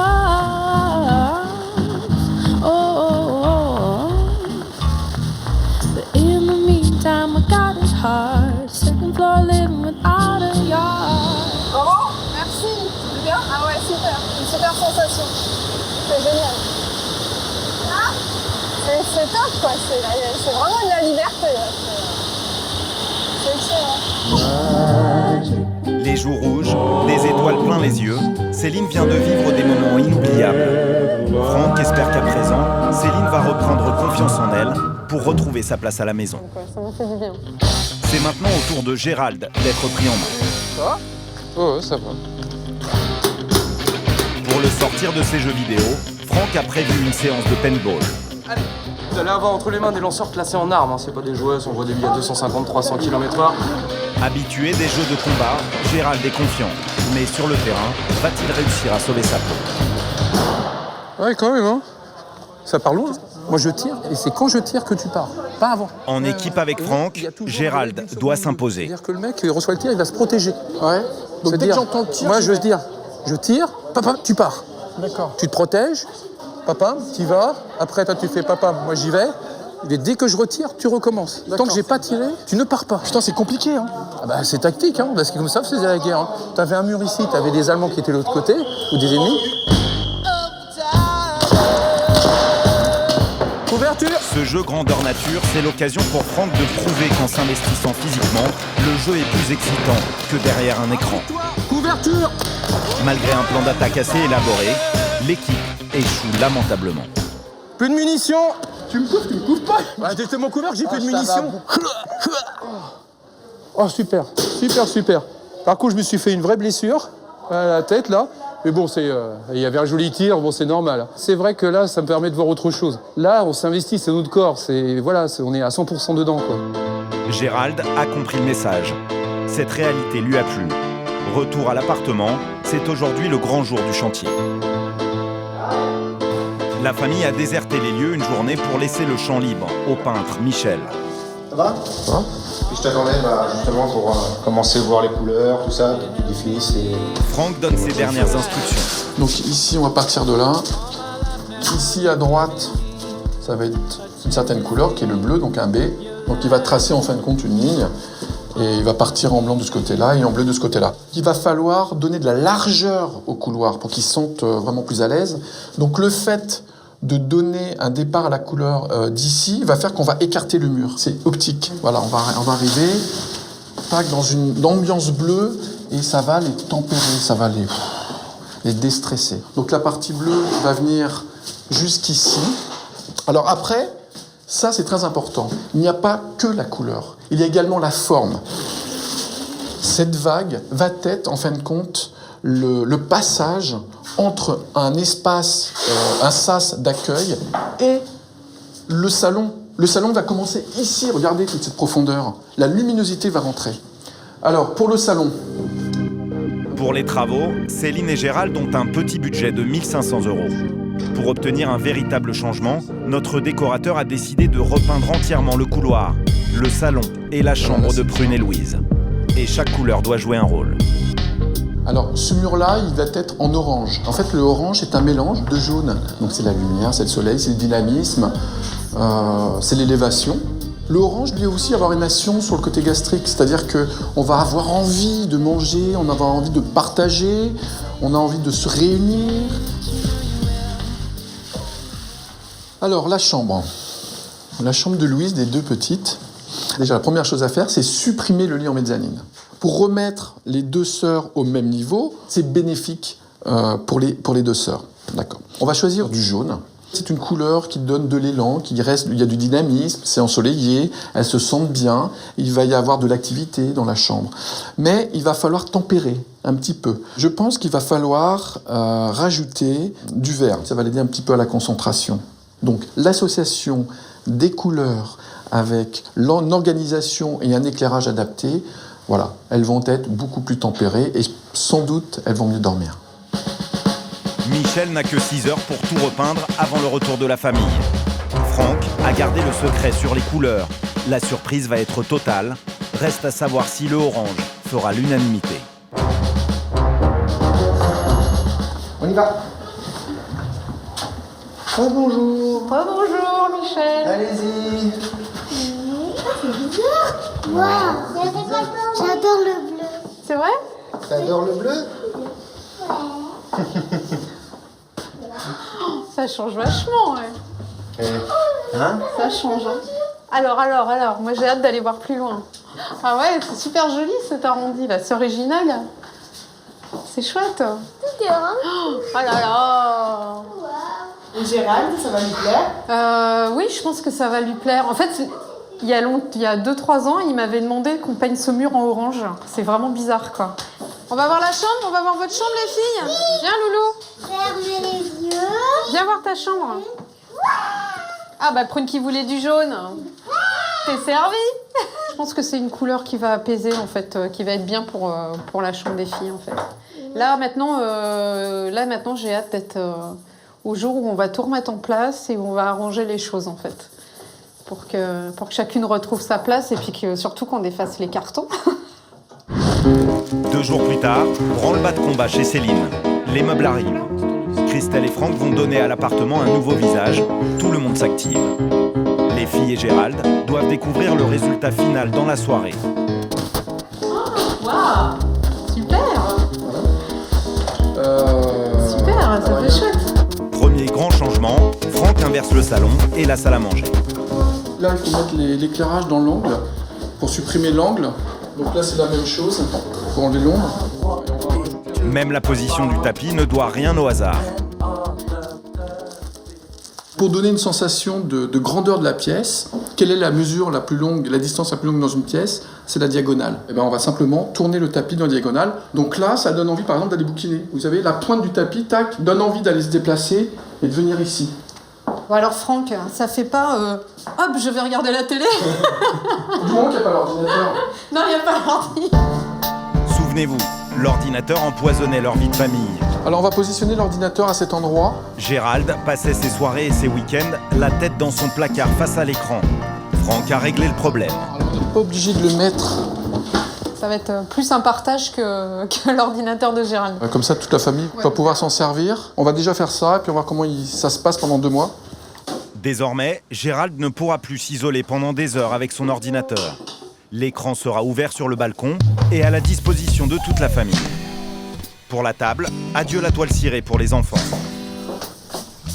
But in the meantime, I got his heart. Second floor living without a yard. Bravo, merci. C'est bien? Ah ouais, super. Une super sensation. C'est génial. Ah, c'est top, quoi. C'est vraiment de la liberté. C'est excellent. Les joues rouges, des étoiles plein les yeux, Céline vient de vivre des moments inoubliables. Franck espère qu'à présent, Céline va reprendre confiance en elle pour retrouver sa place à la maison. Ça m'a fait du bien. C'est maintenant au tour de Gérald d'être pris en main. Ça va? Oh, ça va. Pour le sortir de ses jeux vidéo, Franck a prévu une séance de paintball. Allez, vous allez avoir entre les mains des lanceurs classés en armes, hein. C'est pas des joueuses, on voit des billes à 250-300 km/h. Habitué des jeux de combat, Gérald est confiant. Mais sur le terrain, va-t-il réussir à sauver sa peau? Ouais, quand même, hein. Ça part loin. Moi, je tire, et c'est quand je tire que tu pars, pas avant. En équipe avec Franck, Gérald doit s'imposer. C'est-à-dire que le mec, il reçoit le tir, il va se protéger. Ouais. Donc dès que j'entends le tir, moi, je veux dire, je tire, papa, tu pars. D'accord. Tu te protèges, papa, tu y vas. Après, toi, tu fais papa, moi, j'y vais. Et dès que je retire, tu recommences. Tant que j'ai pas tiré, tu ne pars pas. Putain, c'est compliqué, hein. Ah bah, c'est tactique, hein, parce que comme ça, c'est la guerre. Hein. T'avais un mur ici, t'avais des Allemands qui étaient de l'autre côté, ou des ennemis. Couverture. Ce jeu grandeur nature, c'est l'occasion pour Franck de prouver qu'en s'investissant physiquement, le jeu est plus excitant que derrière un écran. Couverture. Malgré un plan d'attaque assez élaboré, l'équipe échoue lamentablement. Plus de munitions. Tu me couvres pas. Bah, t'es tellement couvert que j'ai plus de munitions. Oh, super. Par contre, je me suis fait une vraie blessure à la tête, là. Mais bon, il y avait un joli tir, bon, c'est normal. C'est vrai que là, ça me permet de voir autre chose. Là, on s'investit, c'est notre corps. On est à 100% dedans, quoi. Gérald a compris le message. Cette réalité lui a plu. Retour à l'appartement, c'est aujourd'hui le grand jour du chantier. La famille a déserté les lieux une journée pour laisser le champ libre au peintre Michel. Ça va? Je t'attendais justement pour commencer à voir les couleurs, tout ça, que tu définisses les... Franck donne ses dernières instructions. Donc ici, on va partir de là. Ici, à droite, ça va être une certaine couleur, qui est le bleu, donc un B. Donc il va tracer en fin de compte une ligne, et il va partir en blanc de ce côté-là et en bleu de ce côté-là. Il va falloir donner de la largeur au couloir pour qu'ils se sentent vraiment plus à l'aise. Donc le fait de donner un départ à la couleur d'ici va faire qu'on va écarter le mur. C'est optique. Voilà, on va arriver dans une ambiance bleue et ça va les tempérer, ça va les déstresser. Donc la partie bleue va venir jusqu'ici. Alors après, ça c'est très important. Il n'y a pas que la couleur, il y a également la forme. Cette vague va être en fin de compte le passage entre un espace, un sas d'accueil et le salon. Le salon va commencer ici, regardez toute cette profondeur. La luminosité va rentrer. Alors, pour le salon... Pour les travaux, Céline et Gérald ont un petit budget de 1 500 €. Pour obtenir un véritable changement, notre décorateur a décidé de repeindre entièrement le couloir, le salon et la chambre de Prune et Louise. Et chaque couleur doit jouer un rôle. Alors, ce mur-là, il va être en orange. En fait, le orange, c'est un mélange de jaune. Donc, c'est la lumière, c'est le soleil, c'est le dynamisme, c'est l'élévation. Le orange, lui aussi, avoir une action sur le côté gastrique. C'est-à-dire qu'on va avoir envie de manger, on va avoir envie de partager, on a envie de se réunir. Alors, la chambre. La chambre de Louise, des deux petites. Déjà, la première chose à faire, c'est supprimer le lit en mezzanine. Pour remettre les deux sœurs au même niveau, c'est bénéfique pour les deux sœurs. D'accord. On va choisir du jaune. C'est une couleur qui donne de l'élan, il y a du dynamisme, c'est ensoleillé, elles se sentent bien, il va y avoir de l'activité dans la chambre. Mais il va falloir tempérer un petit peu. Je pense qu'il va falloir rajouter du vert. Ça va l'aider un petit peu à la concentration. Donc l'association des couleurs avec l'organisation et un éclairage adapté, voilà, elles vont être beaucoup plus tempérées et sans doute elles vont mieux dormir. Michel n'a que 6 heures pour tout repeindre avant le retour de la famille. Franck a gardé le secret sur les couleurs. La surprise va être totale. Reste à savoir si le orange fera l'unanimité. On y va. Bonjour. Bonjour Michel. Allez-y. C'est bizarre. Waouh, j'adore le bleu. C'est vrai? T'adores le bleu? Ça change vachement, ouais. Hein? Ça change. Hein. Alors, moi j'ai hâte d'aller voir plus loin. Ah ouais, c'est super joli cet arrondi là, c'est original. C'est chouette. Tout est orange. Oh là là. Et Gérald, ça va lui plaire? Oui, je pense que ça va lui plaire. En fait, il y a 2-3 ans, il m'avait demandé qu'on peigne ce mur en orange. C'est vraiment bizarre, quoi. On va voir la chambre? On va voir votre chambre, les filles? Viens, Loulou. Fermez les yeux. Viens voir ta chambre. Ah bah, Prune qui voulait du jaune. T'es servi. Je pense que c'est une couleur qui va apaiser, en fait, qui va être bien pour la chambre des filles, en fait. Là, maintenant, j'ai hâte d'être au jour où on va tout remettre en place et où on va arranger les choses, en fait. Pour que chacune retrouve sa place et puis surtout qu'on défasse les cartons. 2 jours plus tard, branle-bas de combat chez Céline. Les meubles arrivent. Christelle et Franck vont donner à l'appartement un nouveau visage. Tout le monde s'active. Les filles et Gérald doivent découvrir le résultat final dans la soirée. Waouh, super. Super, ça fait chouette. Premier grand changement, Franck inverse le salon et la salle à manger. Là, il faut mettre l'éclairage dans l'angle pour supprimer l'angle. Donc là, c'est la même chose pour enlever l'ombre. Même la position du tapis ne doit rien au hasard. Pour donner une sensation de grandeur de la pièce, quelle est la mesure la plus longue, la distance la plus longue dans une pièce? C'est la diagonale. Et ben on va simplement tourner le tapis dans la diagonale. Donc là, ça donne envie par exemple d'aller bouquiner. Vous savez, la pointe du tapis, tac, donne envie d'aller se déplacer et de venir ici. Bon alors Franck, ça fait pas hop, je vais regarder la télé. Du moment qu'il n'y a pas l'ordinateur. Non, il n'y a pas l'ordi. Souvenez-vous, l'ordinateur empoisonnait leur vie de famille. Alors on va positionner l'ordinateur à cet endroit. Gérald passait ses soirées et ses week-ends la tête dans son placard face à l'écran. Franck a réglé le problème. Alors, on n'est pas obligé de le mettre. Ça va être plus un partage que l'ordinateur de Gérald. Comme ça, toute la famille va pouvoir s'en servir. On va déjà faire ça et puis on va voir comment ça se passe pendant 2 mois. Désormais, Gérald ne pourra plus s'isoler pendant des heures avec son ordinateur. L'écran sera ouvert sur le balcon et à la disposition de toute la famille. Pour la table, adieu la toile cirée pour les enfants.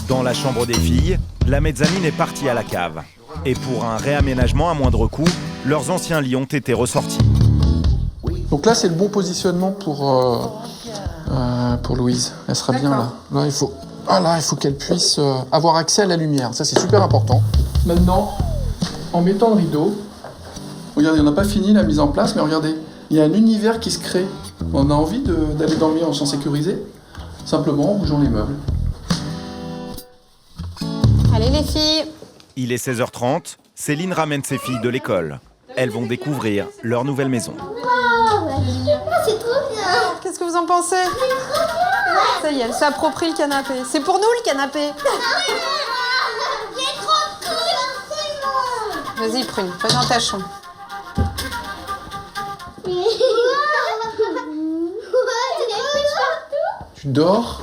Dans la chambre des filles, la mezzanine est partie à la cave. Et pour un réaménagement à moindre coût, leurs anciens lits ont été ressortis. Donc là, c'est le bon positionnement pour Louise. Elle sera bien là. Là, il faut qu'elle puisse avoir accès à la lumière. Ça, c'est super important. Maintenant, en mettant le rideau, regardez, on n'a pas fini la mise en place, mais regardez, il y a un univers qui se crée. On a envie d'aller dormir en chambre sécurisée, simplement en bougeant les meubles. Allez les filles. Il est 16h30, Céline ramène ses filles de l'école. Elles vont découvrir leur nouvelle maison. C'est trop bien. Qu'est-ce que vous en pensez? Ça y est, elle s'approprie le canapé. C'est pour nous le canapé. C'est trop cool. Vas-y Prune, va dans ta chambre. Tu dors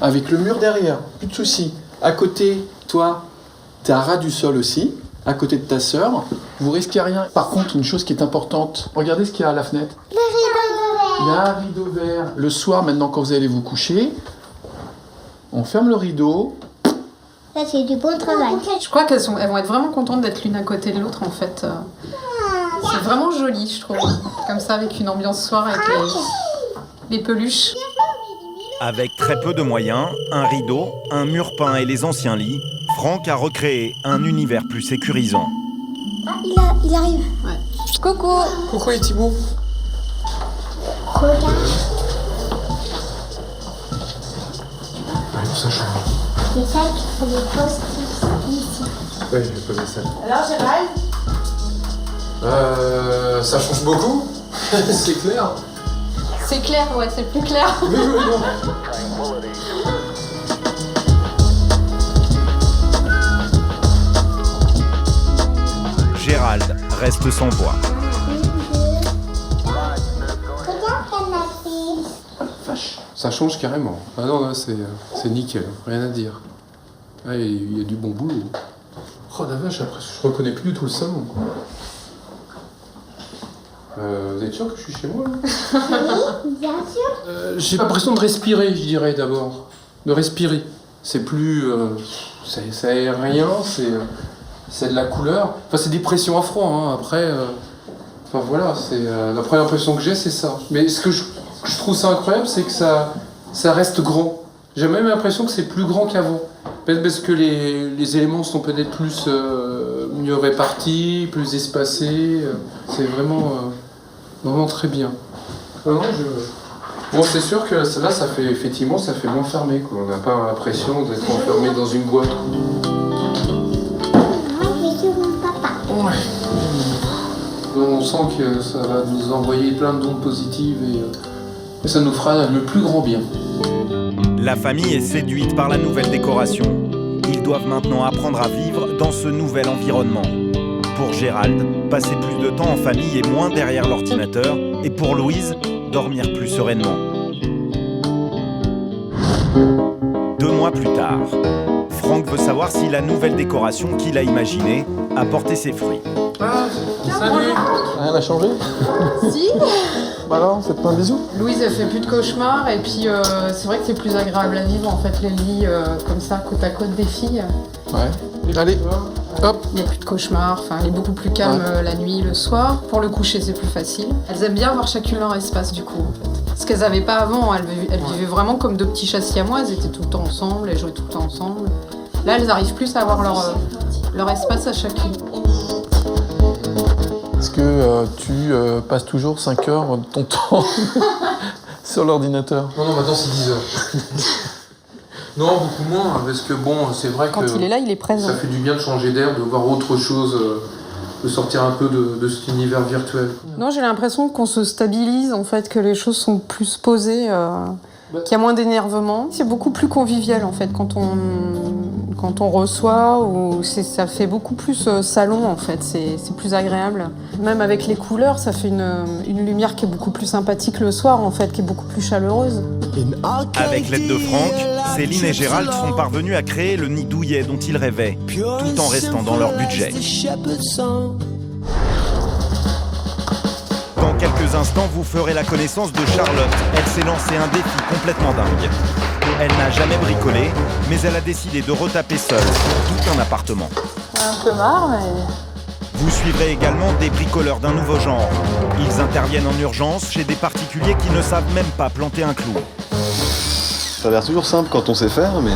avec le mur derrière, plus de soucis. À côté, toi, t'es à ras du sol aussi, à côté de ta sœur. Vous risquez rien. Par contre, une chose qui est importante, regardez ce qu'il y a à la fenêtre. Le rideau vert. Il y a un rideau vert. Le soir, maintenant, quand vous allez vous coucher, on ferme le rideau. Ça, c'est du bon travail. Je crois qu'elles vont être vraiment contentes d'être l'une à côté de l'autre, en fait. C'est vraiment joli, je trouve. Comme ça, avec une ambiance soir, avec les peluches. Avec très peu de moyens, un rideau, un mur peint et les anciens lits, Franck a recréé un univers plus sécurisant. Ah, il arrive. Ouais. Coucou. Coucou les petits bouts. Regarde. Ouais, tout ça change. C'est ça qu'il faut les poster ici. Ouais, je vais poser ça. Alors Gérald? Ça change beaucoup. C'est clair. C'est clair, ouais, c'est plus clair. Oui, non. Gérald reste sans voix. Regarde canapé. Vache, ça change carrément. Ah non, là, c'est nickel, rien à dire. Ah, il y a du bon boulot. Oh la vache, après, je reconnais plus du tout le salon, quoi. Vous êtes sûr que je suis chez moi, là? Oui, bien sûr. J'ai l'impression de respirer, je dirais, d'abord. De respirer. C'est plus... c'est aérien, c'est de la couleur. Enfin, c'est des pressions à froid, hein. Après... Enfin, voilà, c'est... la première impression que j'ai, c'est ça. Mais ce que je trouve ça incroyable, c'est que ça reste grand. J'ai même l'impression que c'est plus grand qu'avant. Peut-être parce que les éléments sont peut-être plus... mieux répartis, plus espacés. C'est vraiment très bien. Non, bon, c'est sûr que là, ça fait moins fermé, quoi. On n'a pas l'impression d'être enfermé dans une boîte. Ouais. On sent que ça va nous envoyer plein d'ondes positives et ça nous fera le plus grand bien. La famille est séduite par la nouvelle décoration. Ils doivent maintenant apprendre à vivre dans ce nouvel environnement. Pour Gérald, passer plus de temps en famille et moins derrière l'ordinateur. Et pour Louise, dormir plus sereinement. 2 mois plus tard, Franck veut savoir si la nouvelle décoration qu'il a imaginée a porté ses fruits. Ah, salut. Rien n'a changé? Si. Bah alors, faites pas un bisou. Louise, elle fait plus de cauchemars et puis c'est vrai que c'est plus agréable à vivre en fait les lits comme ça, côte à côte des filles. Ouais. Allez, hop. Il n'y a plus de cauchemars, enfin elle est beaucoup plus calme la nuit, le soir. Pour le coucher, c'est plus facile. Elles aiment bien avoir chacune leur espace du coup en fait. Ce qu'elles n'avaient pas avant, elles vivaient vraiment comme 2 petits chats siamois, elles étaient tout le temps ensemble, elles jouaient tout le temps ensemble. Là, elles arrivent plus à avoir leur espace à chacune. Est-ce que tu passes toujours 5 heures de ton temps sur l'ordinateur? Non, maintenant c'est 10 heures. Non, beaucoup moins, parce que bon, c'est vrai Quand il est là, il est présent. Ça fait du bien de changer d'air, de voir autre chose, de sortir un peu de cet univers virtuel. Non, j'ai l'impression qu'on se stabilise, en fait, que les choses sont plus posées, qu'il y a moins d'énervement. C'est beaucoup plus convivial, en fait, quand on reçoit, ou ça fait beaucoup plus salon, en fait, c'est plus agréable. Même avec les couleurs, ça fait une lumière qui est beaucoup plus sympathique le soir, en fait, qui est beaucoup plus chaleureuse. Avec l'aide de Franck, Céline et Gérald sont parvenus à créer le nid douillet dont ils rêvaient, tout en restant dans leur budget. Dans quelques instants, vous ferez la connaissance de Charlotte. Elle s'est lancée un défi complètement dingue. Elle n'a jamais bricolé, mais elle a décidé de retaper seule tout un appartement. Un peu marre, mais... Vous suivrez également des bricoleurs d'un nouveau genre. Ils interviennent en urgence chez des particuliers qui ne savent même pas planter un clou. Ça a l'air toujours simple quand on sait faire, mais...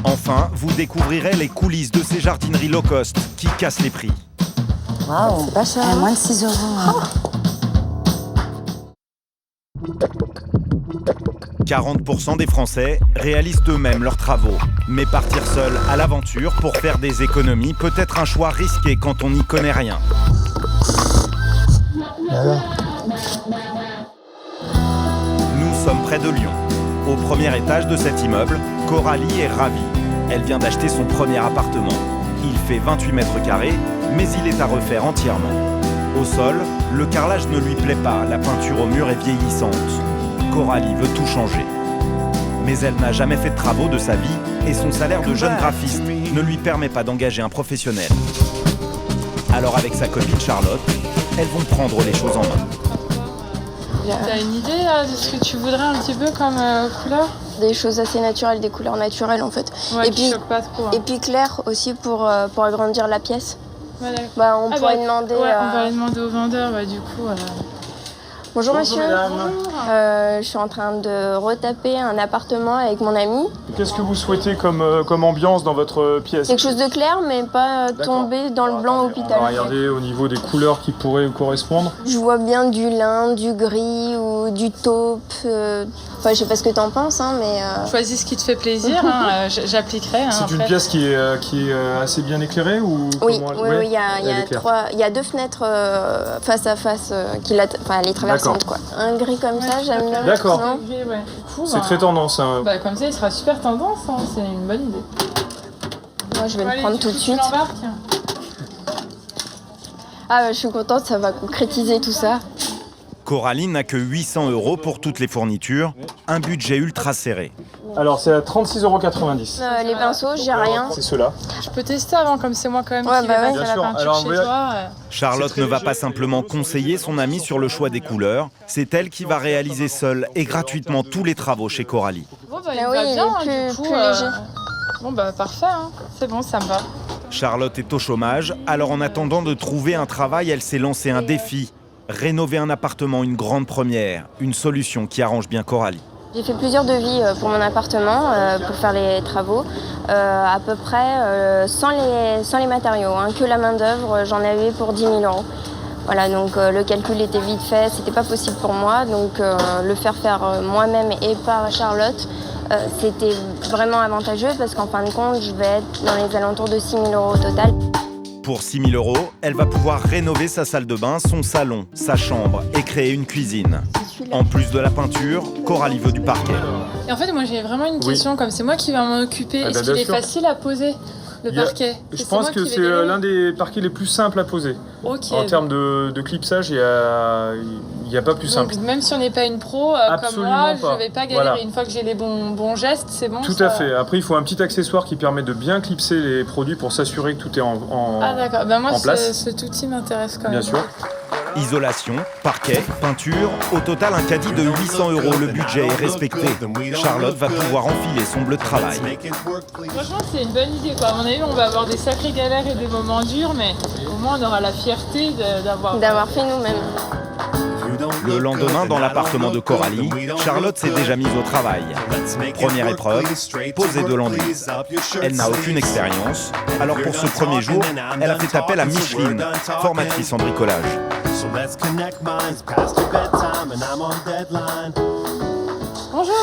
Enfin, vous découvrirez les coulisses de ces jardineries low cost qui cassent les prix. Waouh, c'est pas cher. Moins de 6 €. Hein. 40% des Français réalisent eux-mêmes leurs travaux. Mais partir seul à l'aventure pour faire des économies peut être un choix risqué quand on n'y connaît rien. Nous sommes près de Lyon. Au premier étage de cet immeuble, Coralie est ravie. Elle vient d'acheter son premier appartement. Il fait 28 mètres carrés, mais il est à refaire entièrement. Au sol, le carrelage ne lui plaît pas, la peinture au mur est vieillissante. Coralie veut tout changer. Mais elle n'a jamais fait de travaux de sa vie et son salaire de jeune graphiste ne lui permet pas d'engager un professionnel. Alors avec sa copine Charlotte, elles vont prendre les choses en main. T'as une idée de ce que tu voudrais un petit peu comme couleur? Des choses assez naturelles, des couleurs naturelles en fait. Ouais, et puis, pas trop, hein. Et puis clair aussi pour agrandir la pièce. Ouais, on pourrait demander... Ouais, on va aller demander au vendeur, du coup... Bonjour monsieur, madame. Je suis en train de retaper un appartement avec mon ami. Qu'est-ce que vous souhaitez comme ambiance dans votre pièce? Quelque chose de clair mais pas tomber dans le blanc hôpital. On va regarder au niveau des couleurs qui pourraient vous correspondre. Je vois bien du lin, du gris ou du taupe. Enfin, je sais pas ce que t'en penses, hein, mais... Choisis ce qui te fait plaisir, hein, j'appliquerai. Hein, c'est une pièce qui est assez bien éclairée ou Oui, il y a 2 fenêtres face à face les traversantes, quoi. Un gris comme ça, j'aime bien. D'accord. C'est très tendance. Hein. Comme ça, il sera super tendance, hein, c'est une bonne idée. Moi, je vais le prendre tout de suite. Je suis contente, ça va concrétiser tout ça. Coralie n'a que 800 € pour toutes les fournitures, un budget ultra serré. Alors c'est à 36,90 €. Les pinceaux, j'ai rien. C'est ceux-là. Je peux tester avant, comme c'est moi quand même qui vais mettre la peinture chez toi. Charlotte ne va pas simplement conseiller son amie sur le choix des couleurs, c'est elle qui va réaliser seule et gratuitement tous les travaux chez Coralie. Bon, il va bien, du coup, léger. Bon, parfait, hein. C'est bon, ça me va. Charlotte est au chômage, alors en attendant de trouver un travail, elle s'est lancé un défi. Rénover un appartement, une grande première, une solution qui arrange bien Coralie. J'ai fait plusieurs devis pour mon appartement, pour faire les travaux, à peu près sans les matériaux, hein, que la main d'œuvre, j'en avais pour 10 000 €. Voilà, donc le calcul était vite fait, c'était pas possible pour moi, donc le faire moi-même et par Charlotte, c'était vraiment avantageux parce qu'en fin de compte, je vais être dans les alentours de 6 000 € au total. Pour 6 000 €, elle va pouvoir rénover sa salle de bain, son salon, sa chambre et créer une cuisine. En plus de la peinture, Coralie veut du parquet. Et en fait, moi j'ai vraiment une question, comme c'est moi qui vais m'en occuper, est-ce qu'il est facile à poser le parquet? Je pense que c'est l'un des parquets les plus simples à poser. Okay. En termes de clipsage, il n'y a pas plus simple. Donc, même si on n'est pas une pro, comme moi, je ne vais pas galérer. Voilà. Une fois que j'ai les bons gestes, c'est bon. Tout à fait. Après, il faut un petit accessoire qui permet de bien clipser les produits pour s'assurer que tout est en d'accord. Moi, en place. cet outil m'intéresse quand même. Bien sûr. Isolation, parquet, peinture, au total un caddie de 800 €. Le budget est respecté. Charlotte va pouvoir enfiler son bleu de travail. Franchement, c'est une bonne idée, quoi. À mon avis, on va avoir des sacrées galères et des moments durs, mais au moins on aura la fierté d'avoir fait nous-mêmes. Le lendemain, dans l'appartement de Coralie, Charlotte s'est déjà mise au travail. Première épreuve, poser de l'enduit. Elle n'a aucune expérience, alors pour ce premier jour, elle a fait appel à Micheline, formatrice en bricolage. Bonjour.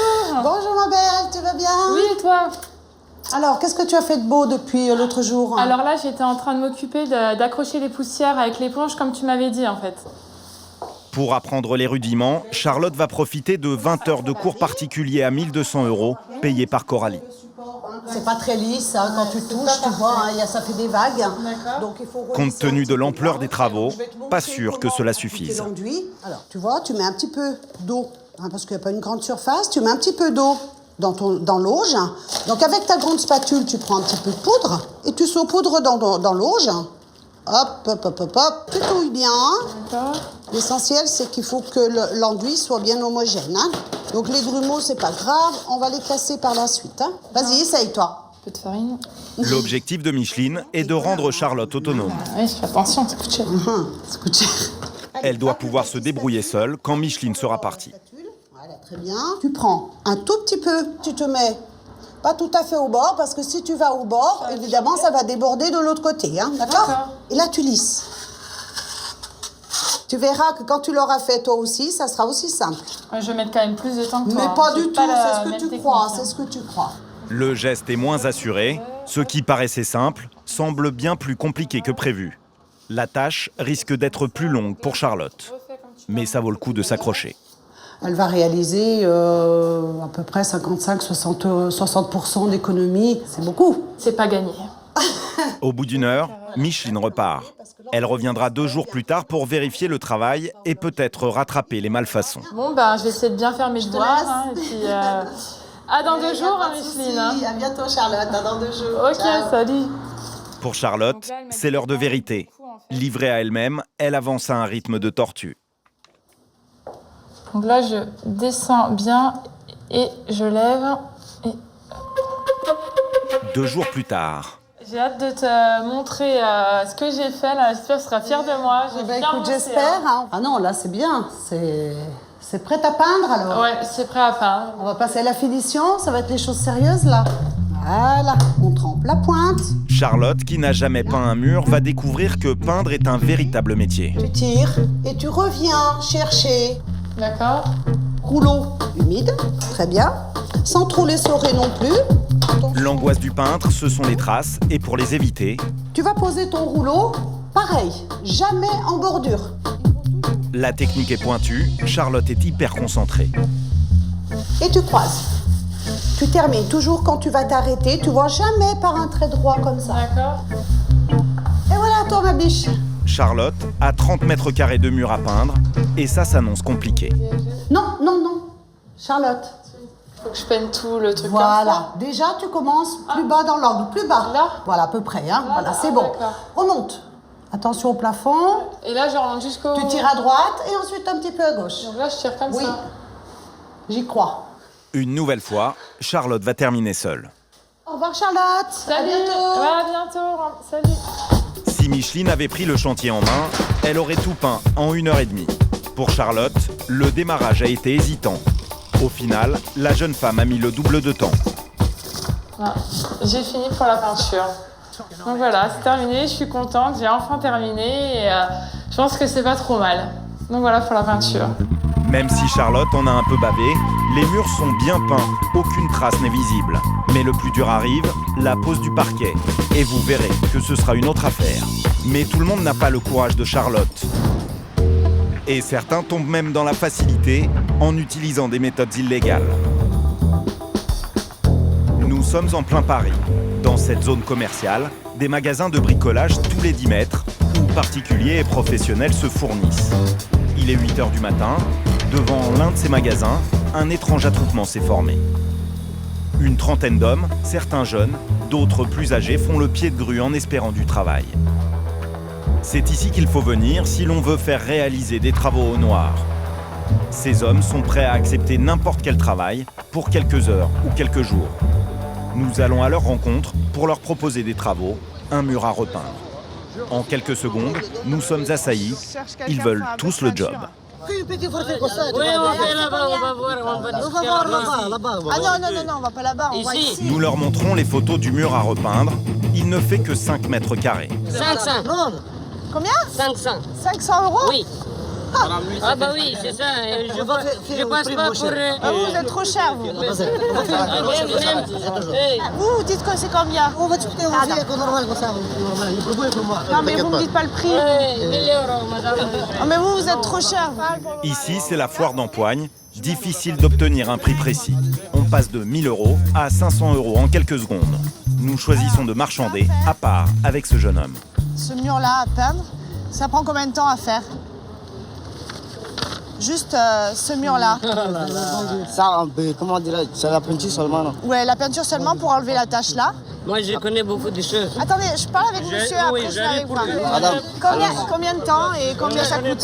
Bonjour ma belle, tu vas bien? Oui, et toi? Alors, qu'est-ce que tu as fait de beau depuis l'autre jour? Alors là, j'étais en train de m'occuper d'accrocher les poussières avec l'éponge comme tu m'avais dit en fait. Pour apprendre les rudiments, Charlotte va profiter de 20 heures de cours particuliers à 1 200 € payés par Coralie. C'est pas très lisse, hein, quand tu touches, tu vois, hein, ça fait des vagues. Donc, il faut Compte tenu de l'ampleur des travaux, pas sûr que cela suffise. Alors, tu vois, tu mets un petit peu d'eau, hein, parce qu'il n'y a pas une grande surface, tu mets un petit peu d'eau dans l'auge. Donc, avec ta grande spatule, tu prends un petit peu de poudre et tu saupoudres dans l'auge. Hop, hop, hop, hop, hop, tu touilles bien. L'essentiel, c'est qu'il faut que l'enduit soit bien homogène. Hein. Donc les grumeaux, c'est pas grave, on va les casser par la suite. Hein. Vas-y, essaye-toi. Un peu de farine. L'objectif de Micheline est de rendre Charlotte autonome. Oui, fais attention, ça coûte cher. Ça coûte cher. Elle doit pouvoir se débrouiller seule quand Micheline sera partie. Voilà, très bien. Tu prends un tout petit peu, tu te mets pas tout à fait au bord, parce que si tu vas au bord, évidemment, ça va déborder de l'autre côté. Hein, d'accord? Et là, tu lisses. Tu verras que quand tu l'auras fait toi aussi, ça sera aussi simple. Ouais, je vais mettre quand même plus de temps que toi. Mais pas hein. du tout, c'est ce que tu crois, hein. c'est ce que tu crois. Le geste est moins assuré. Ce qui paraissait simple semble bien plus compliqué que prévu. La tâche risque d'être plus longue pour Charlotte. Mais ça vaut le coup de s'accrocher. Elle va réaliser à peu près 55-60% d'économies. C'est beaucoup. C'est pas gagné. Au bout d'une heure, Micheline repart. Elle reviendra 2 jours plus tard pour vérifier le travail et peut-être rattraper les malfaçons. Bon, ben, je vais essayer de bien faire mes devoirs. Hein, et puis, à dans 2 jours, hein, Micheline. Hein. À bientôt, Charlotte. À dans 2 jours. Ok, ciao. Salut. Pour Charlotte, c'est l'heure de vérité. Livrée à elle-même, elle avance à un rythme de tortue. Donc là, je descends bien et je lève. Et... 2 jours plus tard. J'ai hâte de te montrer ce que j'ai fait. Là, j'espère que tu seras fière de moi. Écoute, j'espère. Hein. Ah non, là, c'est bien. C'est prêt à peindre, alors? Ouais, c'est prêt à peindre. On va passer à la finition. Ça va être les choses sérieuses, là. Voilà, on trempe la pointe. Charlotte, qui n'a jamais peint un mur, va découvrir que peindre est un véritable métier. Tu tires et tu reviens chercher. D'accord. Rouleau humide, très bien. Sans trop l'essorer non plus. L'angoisse du peintre, ce sont les traces, et pour les éviter... Tu vas poser ton rouleau, pareil, jamais en bordure. La technique est pointue, Charlotte est hyper concentrée. Et tu croises. Tu termines toujours quand tu vas t'arrêter, tu vois jamais par un trait droit comme ça. D'accord. Et voilà, toi, ma biche. Charlotte a 30 mètres carrés de mur à peindre, et ça s'annonce compliqué. Non, non, non. Charlotte. Faut que je peigne tout le truc. Voilà. Déjà, tu commences plus bas dans l'angle, plus bas. Là? Voilà, à peu près. Hein. Voilà, c'est bon. Remonte. Attention au plafond. Et là, je remonte jusqu'au... Tu tires à droite et ensuite un petit peu à gauche. Donc là, je tire comme ça. J'y crois. Une nouvelle fois, Charlotte va terminer seule. Au revoir, Charlotte. Salut. À bientôt. Ouais, à bientôt. Salut. Si Micheline avait pris le chantier en main, elle aurait tout peint en 1h30. Pour Charlotte, le démarrage a été hésitant. Au final, la jeune femme a mis le double de temps. Ah, j'ai fini pour la peinture. Donc voilà, c'est terminé, je suis contente, j'ai enfin terminé et je pense que c'est pas trop mal. Donc voilà pour la peinture. Même si Charlotte en a un peu bavé, les murs sont bien peints, aucune trace n'est visible. Mais le plus dur arrive, la pose du parquet. Et vous verrez que ce sera une autre affaire. Mais tout le monde n'a pas le courage de Charlotte. Et certains tombent même dans la facilité en utilisant des méthodes illégales. Nous sommes en plein Paris. Dans cette zone commerciale, des magasins de bricolage tous les 10 mètres, où particuliers et professionnels se fournissent. Il est 8h du matin. Devant l'un de ces magasins, un étrange attroupement s'est formé. Une trentaine d'hommes, certains jeunes, d'autres plus âgés, font le pied de grue en espérant du travail. C'est ici qu'il faut venir si l'on veut faire réaliser des travaux au noir. Ces hommes sont prêts à accepter n'importe quel travail pour quelques heures ou quelques jours. Nous allons à leur rencontre pour leur proposer des travaux, un mur à repeindre. En quelques secondes, nous sommes assaillis. Ils veulent tous le job. pris une petite forfait comme ça. Oui, on va là-bas, on va voir. On va voir là-bas. Ah non, on va pas là-bas, on va ici. Nous leur montrons les photos du mur à repeindre. Il ne fait que 5 mètres carrés. 500. Non. Combien 500. 500 €? Oui. Ah bah oui, c'est ça. Je passe pas pour... vous êtes trop cher, vous. Vous dites que c'est combien? On va discuter, on va faire comme normal comme ça. Le problème est pour moi. Non mais vous me dites pas le prix. 1000 €, madame. Oh, mais vous êtes trop cher. Ici, c'est la foire d'Empoigne. Difficile d'obtenir un prix précis. On passe de 1000 € à 500 € en quelques secondes. Nous choisissons de marchander à part avec ce jeune homme. Ce mur-là à peindre, ça prend combien de temps à faire? Juste ce mur-là. Ça, comment dire, c'est la peinture seulement, non? Ouais, la peinture seulement pour enlever la tache là. Moi, je connais beaucoup de choses. Attendez, je parle avec monsieur, après je vais avec vous. Madame. Combien de temps et combien ça coûte?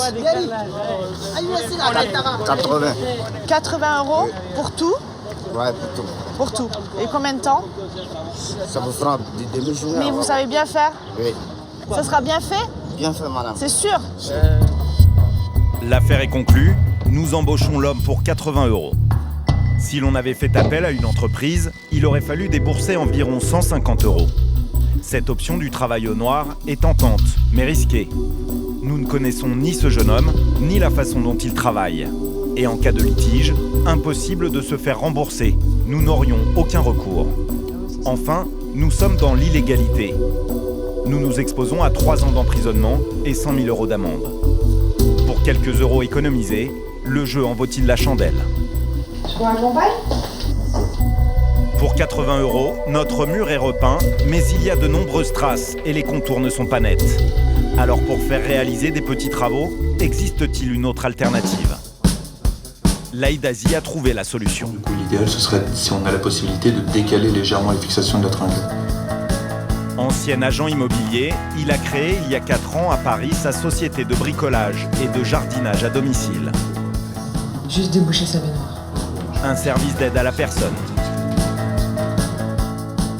80. 80 € pour tout? Ouais, pour tout. Pour tout. Et combien de temps? Ça vous fera des demi-journées. Mais vous savez bien faire? Oui. Ça sera bien fait? Bien fait, madame. C'est sûr? L'affaire est conclue, nous embauchons l'homme pour 80 €. Si l'on avait fait appel à une entreprise, il aurait fallu débourser environ 150 €. Cette option du travail au noir est tentante, mais risquée. Nous ne connaissons ni ce jeune homme, ni la façon dont il travaille. Et en cas de litige, impossible de se faire rembourser. Nous n'aurions aucun recours. Enfin, nous sommes dans l'illégalité. Nous nous exposons à 3 ans d'emprisonnement et 100 000 € d'amende. Pour quelques euros économisés, le jeu en vaut-il la chandelle? Je vous accompagne? Pour 80 €, notre mur est repeint, mais il y a de nombreuses traces et les contours ne sont pas nets. Alors pour faire réaliser des petits travaux, existe-t-il une autre alternative? Laïd Azi a trouvé la solution. L'idéal, ce serait si on a la possibilité de décaler légèrement les fixations de la tringle. Ancien agent immobilier, il a créé il y a 4 ans à Paris sa société de bricolage et de jardinage à domicile. Juste déboucher sa baignoire. Un service d'aide à la personne.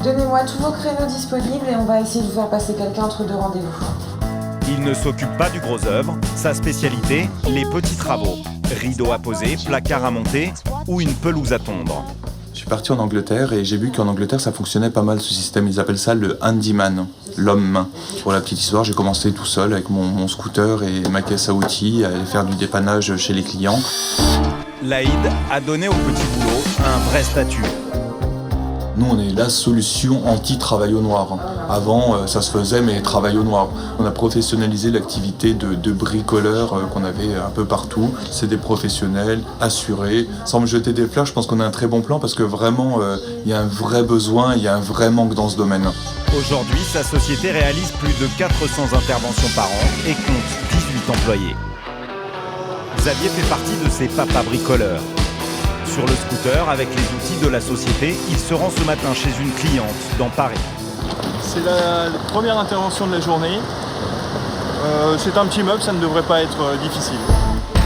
Donnez-moi tous vos créneaux disponibles et on va essayer de vous faire passer quelqu'un entre 2 rendez-vous. Il ne s'occupe pas du gros œuvre, sa spécialité, les petits travaux. Rideaux à poser, placards à monter ou une pelouse à tondre. Je suis parti en Angleterre et j'ai vu qu'en Angleterre ça fonctionnait pas mal ce système. Ils appellent ça le handyman, l'homme-main. Pour la petite histoire, j'ai commencé tout seul avec mon scooter et ma caisse à outils à aller faire du dépannage chez les clients. Laïd a donné au petit boulot un vrai statut. Nous, on est la solution anti-travail au noir. Avant, ça se faisait, mais travail au noir. On a professionnalisé l'activité de bricoleurs qu'on avait un peu partout. C'est des professionnels, assurés. Sans me jeter des fleurs, je pense qu'on a un très bon plan parce que vraiment, il y a un vrai besoin, il y a un vrai manque dans ce domaine. Aujourd'hui, sa société réalise plus de 400 interventions par an et compte 18 employés. Xavier fait partie de ces papas bricoleurs. Sur le scooter, avec les outils de la société, il se rend ce matin chez une cliente dans Paris. C'est la première intervention de la journée. C'est un petit meuble, ça ne devrait pas être difficile.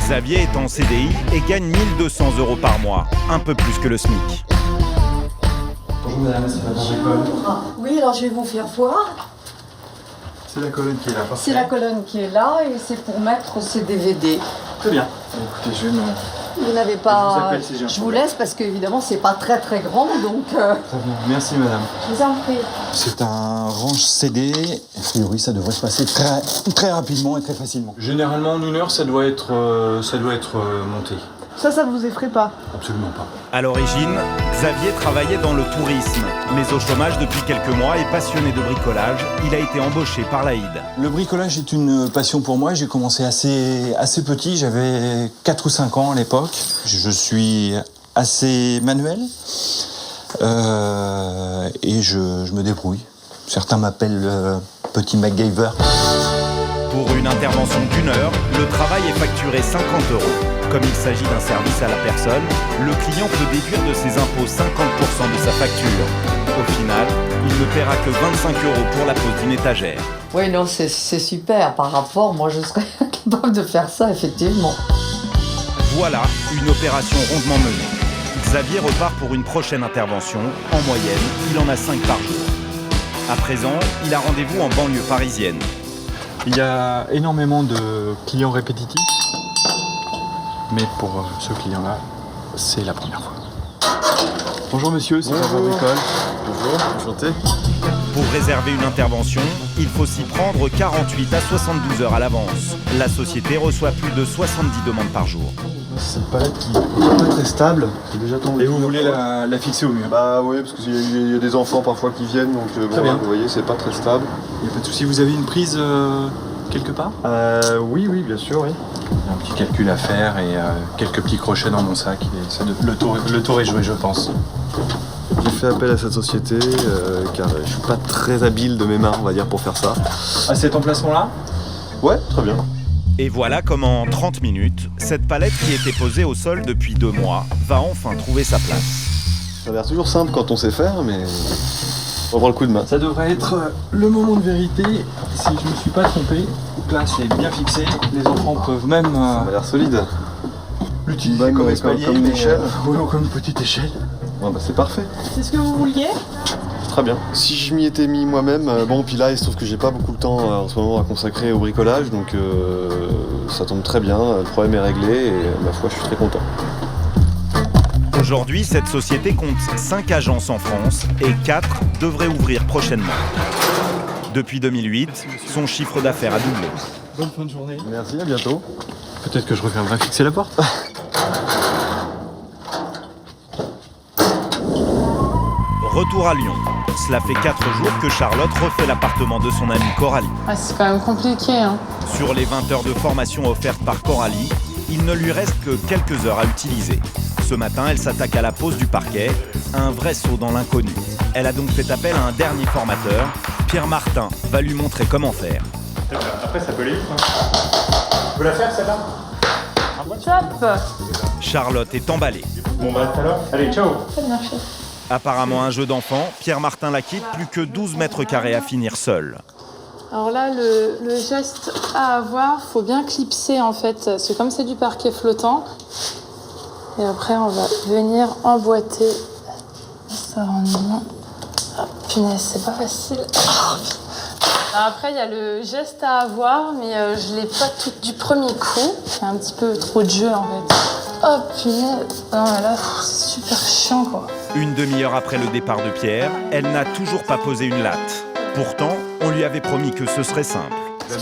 Xavier est en CDI et gagne 1 200 € par mois, un peu plus que le SMIC. Bonjour madame, c'est madame Bricole. Oui, alors je vais vous faire voir. C'est la colonne qui est là. C'est la colonne qui est là et c'est pour mettre ces DVD. Très bien. Écoutez, je vais Vous n'avez pas... Je vous laisse parce qu'évidemment c'est pas très très grand donc... Très bien, merci madame. Je vous en prie. C'est un range CD. A priori, ça devrait se passer très rapidement et très facilement. Généralement, en 1 heure, ça doit être monté. Ça vous effraie pas? Absolument pas. À l'origine, Xavier travaillait dans le tourisme, mais au chômage depuis quelques mois et passionné de bricolage, il a été embauché par Laïd. Le bricolage est une passion pour moi. J'ai commencé assez petit, j'avais 4 ou 5 ans à l'époque. Je suis assez manuel et je me débrouille. Certains m'appellent Petit MacGyver. Pour une intervention d'1 heure, le travail est facturé 50 €. Comme il s'agit d'un service à la personne, le client peut déduire de ses impôts 50% de sa facture. Au final, il ne paiera que 25 € pour la pose d'une étagère. Oui, non, c'est super. Par rapport, moi, je serais capable de faire ça, effectivement. Voilà une opération rondement menée. Xavier repart pour une prochaine intervention. En moyenne, il en a 5 par jour. À présent, il a rendez-vous en banlieue parisienne. Il y a énormément de clients répétitifs. Mais pour ce client-là, c'est la première fois. Bonjour monsieur, c'est Papa Bricole. Bonjour, enchanté. Pour réserver une intervention, il faut s'y prendre 48 à 72 heures à l'avance. La société reçoit plus de 70 demandes par jour. Cette palette qui n'est pas très stable, qui est déjà tombée. Et vous voulez la fixer au mur? Bah oui, parce qu'il y a des enfants parfois qui viennent, donc bon, bien. vous voyez, c'est pas très stable. Il n'y a pas de souci, vous avez une prise quelque part? Oui, bien sûr, oui. Il y a un petit calcul à faire et quelques petits crochets dans mon sac. Et le tour est joué, je pense. J'ai fait appel à cette société car je suis pas très habile de mes mains, on va dire, pour faire ça. À cet emplacement-là? Ouais, très bien. Et voilà comment en 30 minutes, cette palette qui était posée au sol depuis 2 mois va enfin trouver sa place. Ça a l'air toujours simple quand on sait faire, mais on prend le coup de main. Ça devrait être le moment de vérité, si je me suis pas trompé. Là, c'est bien fixé, les enfants peuvent même... Ça a l'air solide. L'utiliser comme espalier, comme une échelle. Oui, comme une petite échelle. Ouais, bah c'est parfait. C'est ce que vous vouliez? Très bien. Si je m'y étais mis moi-même, bon, puis là, il se trouve que j'ai pas beaucoup de temps en ce moment à consacrer au bricolage, donc ça tombe très bien, le problème est réglé et ma foi, je suis très content. Aujourd'hui, cette société compte 5 agences en France et 4 devraient ouvrir prochainement. Depuis 2008, son chiffre d'affaires a doublé. Bonne fin de journée. Merci, à bientôt. Peut-être que je reviendrai fixer la porte. Retour à Lyon. Cela fait 4 jours que Charlotte refait l'appartement de son amie Coralie. Ah, c'est quand même compliqué, hein. Sur les 20 heures de formation offertes par Coralie, il ne lui reste que quelques heures à utiliser. Ce matin, elle s'attaque à la pose du parquet, un vrai saut dans l'inconnu. Elle a donc fait appel à un dernier formateur. Pierre Martin va lui montrer comment faire. Après, ça peut aller vite. Tu peux la faire, celle-là? Top. Charlotte est emballée. Bon, bah, tout à l'heure. Allez, ciao. Très bien fait. Apparemment un jeu d'enfant, Pierre Martin la quitte, plus que 12 mètres carrés à finir seul. Alors là, le geste à avoir, faut bien clipser en fait. Parce que comme c'est du parquet flottant, et après on va venir emboîter. Ça rentre bien. Ah, punaise, c'est pas facile. Alors après, il y a le geste à avoir, mais je l'ai pas tout du premier coup. Il y a un petit peu trop de jeu en fait. Oh punaise. Non, mais là, c'est super chiant quoi. Une demi-heure après le départ de Pierre, elle n'a toujours pas posé une latte. Pourtant, on lui avait promis que ce serait simple.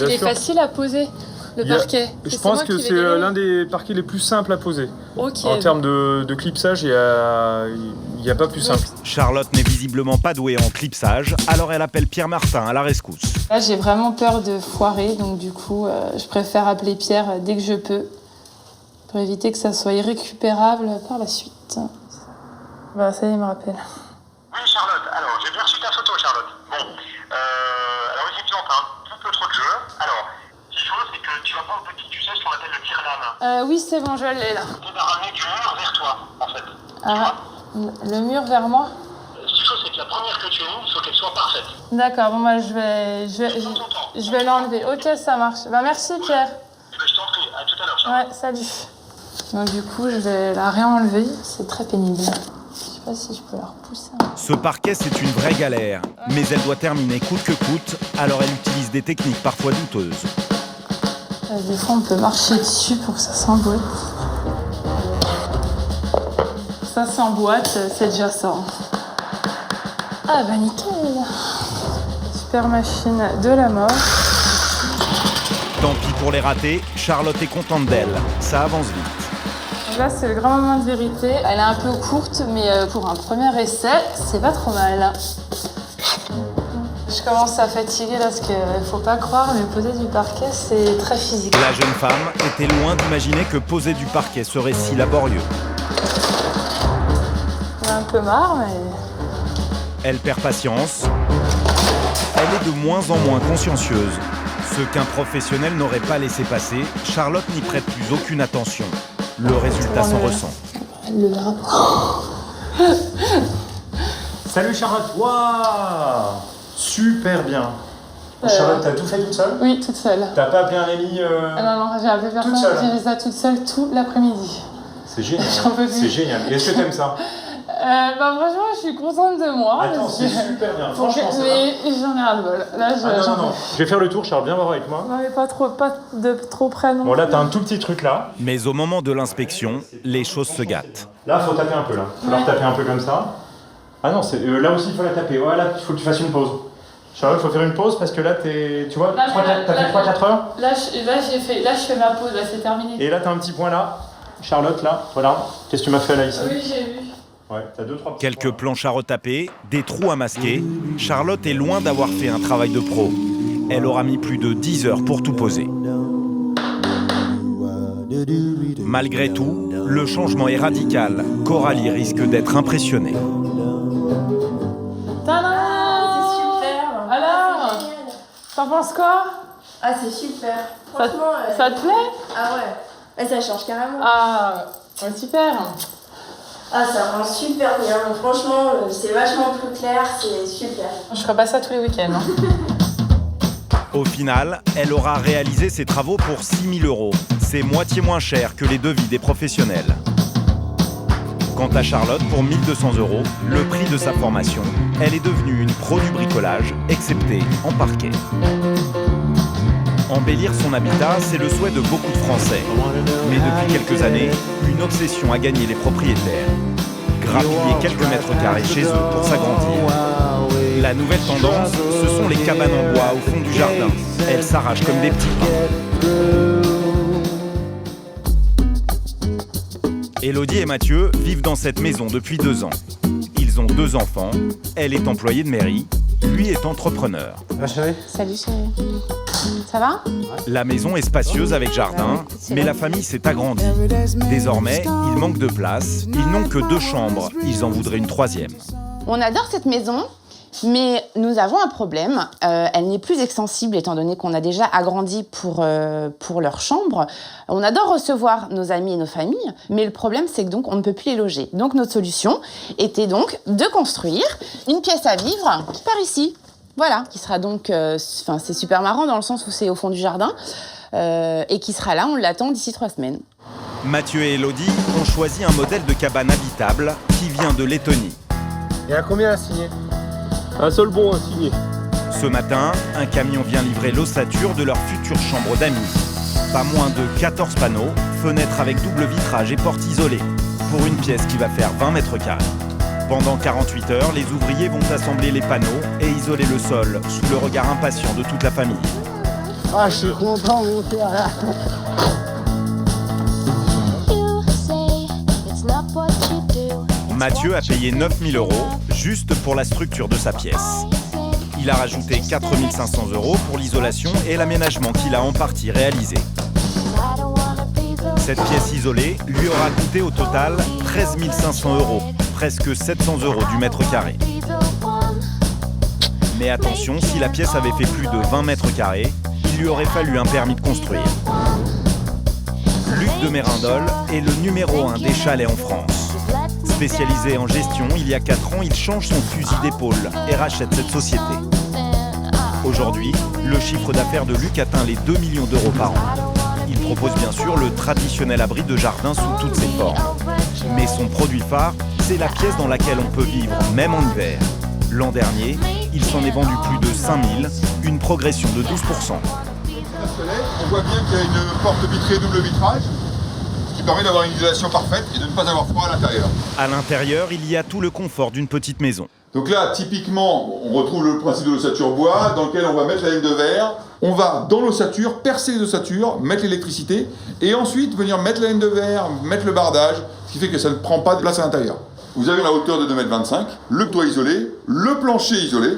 Il est facile à poser, le parquet. Je pense que c'est l'un des parquets les plus simples à poser. Ok. En termes de clipsage, il n'y a pas plus simple. Charlotte n'est visiblement pas douée en clipsage, alors elle appelle Pierre Martin à la rescousse. Là, j'ai vraiment peur de foirer, donc du coup, je préfère appeler Pierre dès que je peux, pour éviter que ça soit irrécupérable par la suite. Bah, ça y est, il me rappelle. Oui, Charlotte, alors j'ai bien reçu ta photo, Charlotte. Bon, alors effectivement, t'as un peu trop de jeu. Alors, ce qu'il faut, c'est que tu vas prendre un petit, tu sais, ce qu'on appelle le tire-lame. Oui, c'est bon, je l'ai là. Tu vas ramener du mur vers toi, en fait. Ah, le mur vers moi? Ce qu'il faut, c'est que la première que tu ouvres, il faut qu'elle soit parfaite. D'accord, bon, bah, je vais l'enlever. Ok, ça marche. Bah, merci, Pierre. Eh ben, je t'en prie, à tout à l'heure, Charlotte. Ouais, salut. Donc, du coup, je vais la réenlever. C'est très pénible. Je sais pas si je peux la repousser. Ce parquet, c'est une vraie galère, mais elle doit terminer coûte que coûte, alors elle utilise des techniques parfois douteuses. Des fois, on peut marcher dessus pour que ça s'emboîte. Ça s'emboîte, c'est déjà ça. Ah bah nickel. Super machine de la mort. Tant pis pour les ratés, Charlotte est contente d'elle, ça avance vite. Là, c'est le grand moment de vérité. Elle est un peu courte, mais pour un premier essai, c'est pas trop mal. Je commence à fatiguer parce qu'il faut pas croire, mais poser du parquet, c'est très physique. La jeune femme était loin d'imaginer que poser du parquet serait si laborieux. J'en ai un peu marre, mais... Elle perd patience. Elle est de moins en moins consciencieuse. Ce qu'un professionnel n'aurait pas laissé passer, Charlotte n'y prête plus aucune attention. Le résultat s'en ressent. Elle le verra pas. Salut Charlotte. Waouh, super bien. Charlotte, t'as tout fait toute seule? Oui, toute seule. T'as pas appelé un ami Non, j'ai appelé personne. J'ai fait ça toute seule tout l'après-midi. C'est génial. J'en peux plus. C'est génial. Est-ce que t'aimes ça? Franchement, je suis contente de moi. Attends, c'est super bien. Franchement, ça va. Mais j'en ai ras-le-bol. Là, non. Je vais faire le tour, Charles, viens voir avec moi. Non, mais pas de trop près non. Bon, là, t'as un tout petit truc là. Mais au moment de l'inspection, les choses se gâtent. Là, faut taper un peu là. Faut la retaper un peu comme ça. Ah non, là aussi, il faut la taper. Ouais, là, il faut que tu fasses une pause. Charlotte, il faut faire une pause parce que là, tu vois, t'as fait 3-4 heures. Là, je fais ma pause, là, c'est terminé. Et là, t'as un petit point là. Charlotte, là, voilà. Qu'est-ce que tu m'as fait là, ici? Oui, j'ai vu. Ouais, t'as 2-3 Quelques planches à retaper, des trous à masquer. Charlotte est loin d'avoir fait un travail de pro. Elle aura mis plus de 10 heures pour tout poser. Malgré tout, le changement est radical. Coralie risque d'être impressionnée. Alors, t'en penses quoi? Ah, c'est super. Franchement, ça te plaît? Ah ouais. Ça change carrément. Ah, ouais, super. Ah, ça rend super bien. Franchement, c'est vachement plus clair, c'est super. Je ferai pas ça tous les week-ends. Au final, elle aura réalisé ses travaux pour 6 000 €. C'est moitié moins cher que les devis des professionnels. Quant à Charlotte, pour 1 200 €, le prix de sa formation, elle est devenue une pro du bricolage, excepté en parquet. Embellir son habitat, c'est le souhait de beaucoup de Français. Mais depuis quelques années, une obsession a gagné les propriétaires. Grappiller quelques mètres carrés chez eux pour s'agrandir. La nouvelle tendance, ce sont les cabanes en bois au fond du jardin. Elles s'arrachent comme des petits pains. Élodie et Mathieu vivent dans cette maison depuis 2 ans. Ils ont 2 enfants. Elle est employée de mairie. Lui est entrepreneur. Salut chérie. Ça va? La maison est spacieuse avec jardin, mais la famille s'est agrandie. Désormais, il manque de place. Ils n'ont que 2 chambres. Ils en voudraient une 3e. On adore cette maison, mais nous avons un problème. Elle n'est plus extensible étant donné qu'on a déjà agrandi pour leur chambre. On adore recevoir nos amis et nos familles, mais le problème c'est que donc on ne peut plus les loger. Donc notre solution était donc de construire une pièce à vivre qui part ici. Voilà, qui sera donc, c'est super marrant dans le sens où c'est au fond du jardin, et qui sera là, on l'attend d'ici 3 semaines. Mathieu et Élodie ont choisi un modèle de cabane habitable qui vient de Lettonie. Il y a combien à signer? Un seul bon à signer. Ce matin, un camion vient livrer l'ossature de leur future chambre d'amis. Pas moins de 14 panneaux, fenêtres avec double vitrage et portes isolées, pour une pièce qui va faire 20 mètres carrés. Pendant 48 heures, les ouvriers vont assembler les panneaux et isoler le sol sous le regard impatient de toute la famille. Ah, je suis content, mon père. Mathieu a payé 9 000 € juste pour la structure de sa pièce. Il a rajouté 4 500 € pour l'isolation et l'aménagement qu'il a en partie réalisé. Cette pièce isolée lui aura coûté au total 13 500 €, presque 700 € du mètre carré. Mais attention, si la pièce avait fait plus de 20 mètres carrés, il lui aurait fallu un permis de construire. Luc de Mérindol est le numéro 1 des chalets en France. Spécialisé en gestion, il y a 4 ans, il change son fusil d'épaule et rachète cette société. Aujourd'hui, le chiffre d'affaires de Luc atteint les 2 millions d'euros par an. Il propose bien sûr le traditionnel abri de jardin sous toutes ses formes. Mais son produit phare, c'est la pièce dans laquelle on peut vivre, même en hiver. L'an dernier, il s'en est vendu plus de 5000, une progression de 12%. On voit bien qu'il y a une porte vitrée double vitrage, ce qui permet d'avoir une isolation parfaite et de ne pas avoir froid à l'intérieur. À l'intérieur, il y a tout le confort d'une petite maison. Donc là, typiquement, on retrouve le principe de l'ossature bois, dans lequel on va mettre la laine de verre. On va, dans l'ossature, percer les ossatures, mettre l'électricité, et ensuite venir mettre la laine de verre, mettre le bardage, ce qui fait que ça ne prend pas de place à l'intérieur. Vous avez la hauteur de 2,25 m, le toit isolé, le plancher isolé,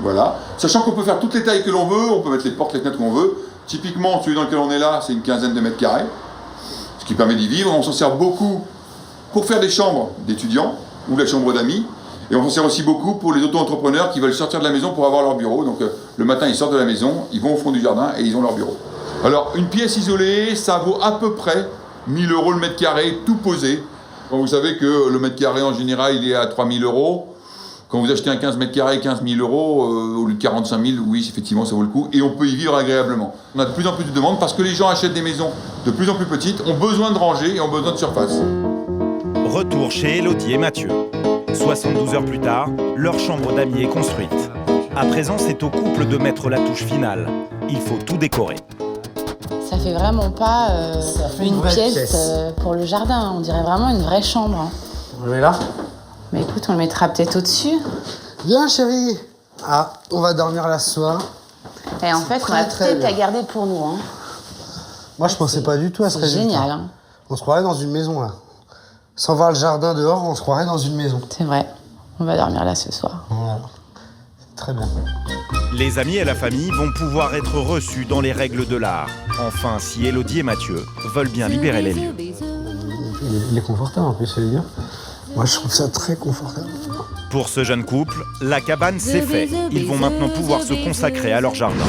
voilà. Sachant qu'on peut faire toutes les tailles que l'on veut, on peut mettre les portes, les fenêtres qu'on veut. Typiquement, celui dans lequel on est là, c'est une quinzaine de mètres carrés, ce qui permet d'y vivre. On s'en sert beaucoup pour faire des chambres d'étudiants ou la chambre d'amis. Et on s'en sert aussi beaucoup pour les auto-entrepreneurs qui veulent sortir de la maison pour avoir leur bureau. Donc le matin, ils sortent de la maison, ils vont au fond du jardin et ils ont leur bureau. Alors, une pièce isolée, ça vaut à peu près 1 000 € le mètre carré, tout posé. Quand vous savez que le mètre carré, en général, il est à 3 000 €. Quand vous achetez un 15 mètres carrés, 15 000 € au lieu de 45 000, oui, effectivement, ça vaut le coup. Et on peut y vivre agréablement. On a de plus en plus de demandes parce que les gens achètent des maisons de plus en plus petites, ont besoin de ranger et ont besoin de surface. Retour chez Élodie et Mathieu. 72 heures plus tard, leur chambre d'amis est construite. À présent, c'est au couple de mettre la touche finale. Il faut tout décorer. Ça fait vraiment pas une pièce pour le jardin. On dirait vraiment une vraie chambre. Hein. On le met là? Mais écoute, on le mettra peut-être au-dessus. Viens, chérie. Ah, on va dormir là ce soir. Et en fait, on va peut-être la garder pour nous. Hein. Moi, je pensais pas du tout à ce résultat. Génial. Hein. On se croirait dans une maison, là. Sans voir le jardin dehors, on se croirait dans une maison. C'est vrai. On va dormir là ce soir. Voilà. Très bien. Les amis et la famille vont pouvoir être reçus dans les règles de l'art. Enfin, si Élodie et Mathieu veulent bien libérer les lieux. Il est confortable en plus, c'est bien. Moi, je trouve ça très confortable. Pour ce jeune couple, la cabane, c'est fait. Ils vont maintenant pouvoir se consacrer à leur jardin.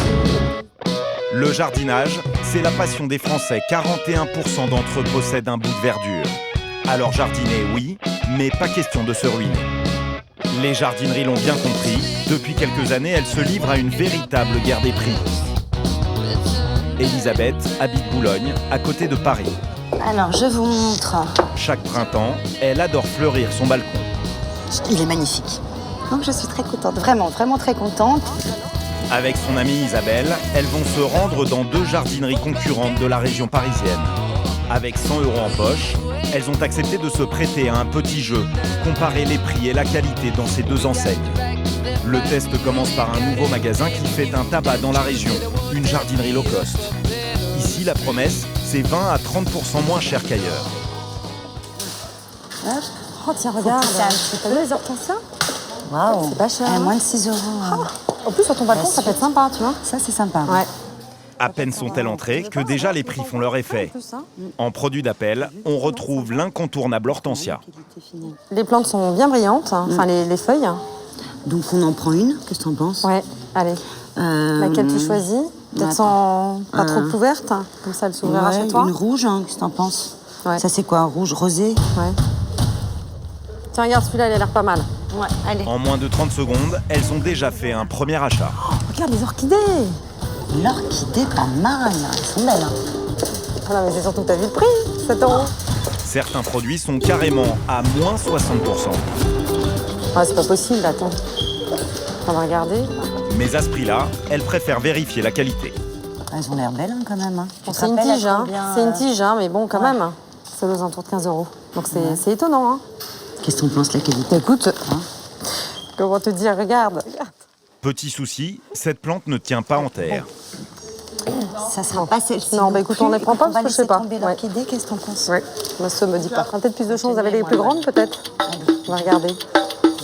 Le jardinage, c'est la passion des Français. 41% d'entre eux possèdent un bout de verdure. Alors jardiner, oui, mais pas question de se ruiner. Les jardineries l'ont bien compris. Depuis quelques années, elles se livrent à une véritable guerre des prix. Elisabeth habite Boulogne, à côté de Paris. Alors, je vous montre. Chaque printemps, elle adore fleurir son balcon. Il est magnifique. Donc, je suis très contente. Vraiment, vraiment très contente. Avec son amie Isabelle, elles vont se rendre dans 2 jardineries concurrentes de la région parisienne. Avec 100 € en poche, elles ont accepté de se prêter à un petit jeu, comparer les prix et la qualité dans ces 2 enseignes. Le test commence par un nouveau magasin qui fait un tabac dans la région, une jardinerie low cost. Ici, la promesse, c'est 20 à 30% moins cher qu'ailleurs. Oh tiens, regarde, t'as vu les hortensias? Waouh, c'est pas cher. Moins de 6 €. En plus, sur ton balcon, ça peut être sympa, tu vois. Ça, c'est sympa. Ouais. À peine sont-elles entrées que déjà les prix font leur effet. En produit d'appel, on retrouve l'incontournable hortensia. Les plantes sont bien brillantes, enfin les feuilles. Donc on en prend une, qu'est-ce que t'en penses? Ouais, allez. Laquelle tu choisis? Peut-être sans pas trop couverte, comme ça elle s'ouvrira chez toi. Une rouge, hein, qu'est-ce que t'en penses? Ouais. Ça c'est quoi, rouge rosé? Ouais. Tiens, regarde, celui-là, il a l'air pas mal. Ouais, allez. En moins de 30 secondes, elles ont déjà fait un premier achat. Oh, regarde les orchidées! L'orchidée, pas mal, elles sont belles. Ah non, mais c'est surtout que t'as vu le prix, 7 €. Certains produits sont carrément à moins 60%. Ah, c'est pas possible, attends. On va regarder. Mais à ce prix-là, elles préfèrent vérifier la qualité. Elles ont l'air belles hein, quand même. Hein. Bon, c'est une tige, c'est une tige, mais bon, quand même. C'est aux alentours de 15 €. Donc c'est étonnant. Hein. Qu'est-ce qu'on pense de la qualité? Écoute, comment te dire, regarde. Petit souci, cette plante ne tient pas en terre. Ça sera pas celle-ci. Non, bah écoute, on ne les prend pas parce que je sais pas. L'orchidée, qu'est-ce que t'en penses? Oui, ma soeur me dit pas. Peut-être plus de chance, vous avez les plus grandes, peut-être. On va regarder.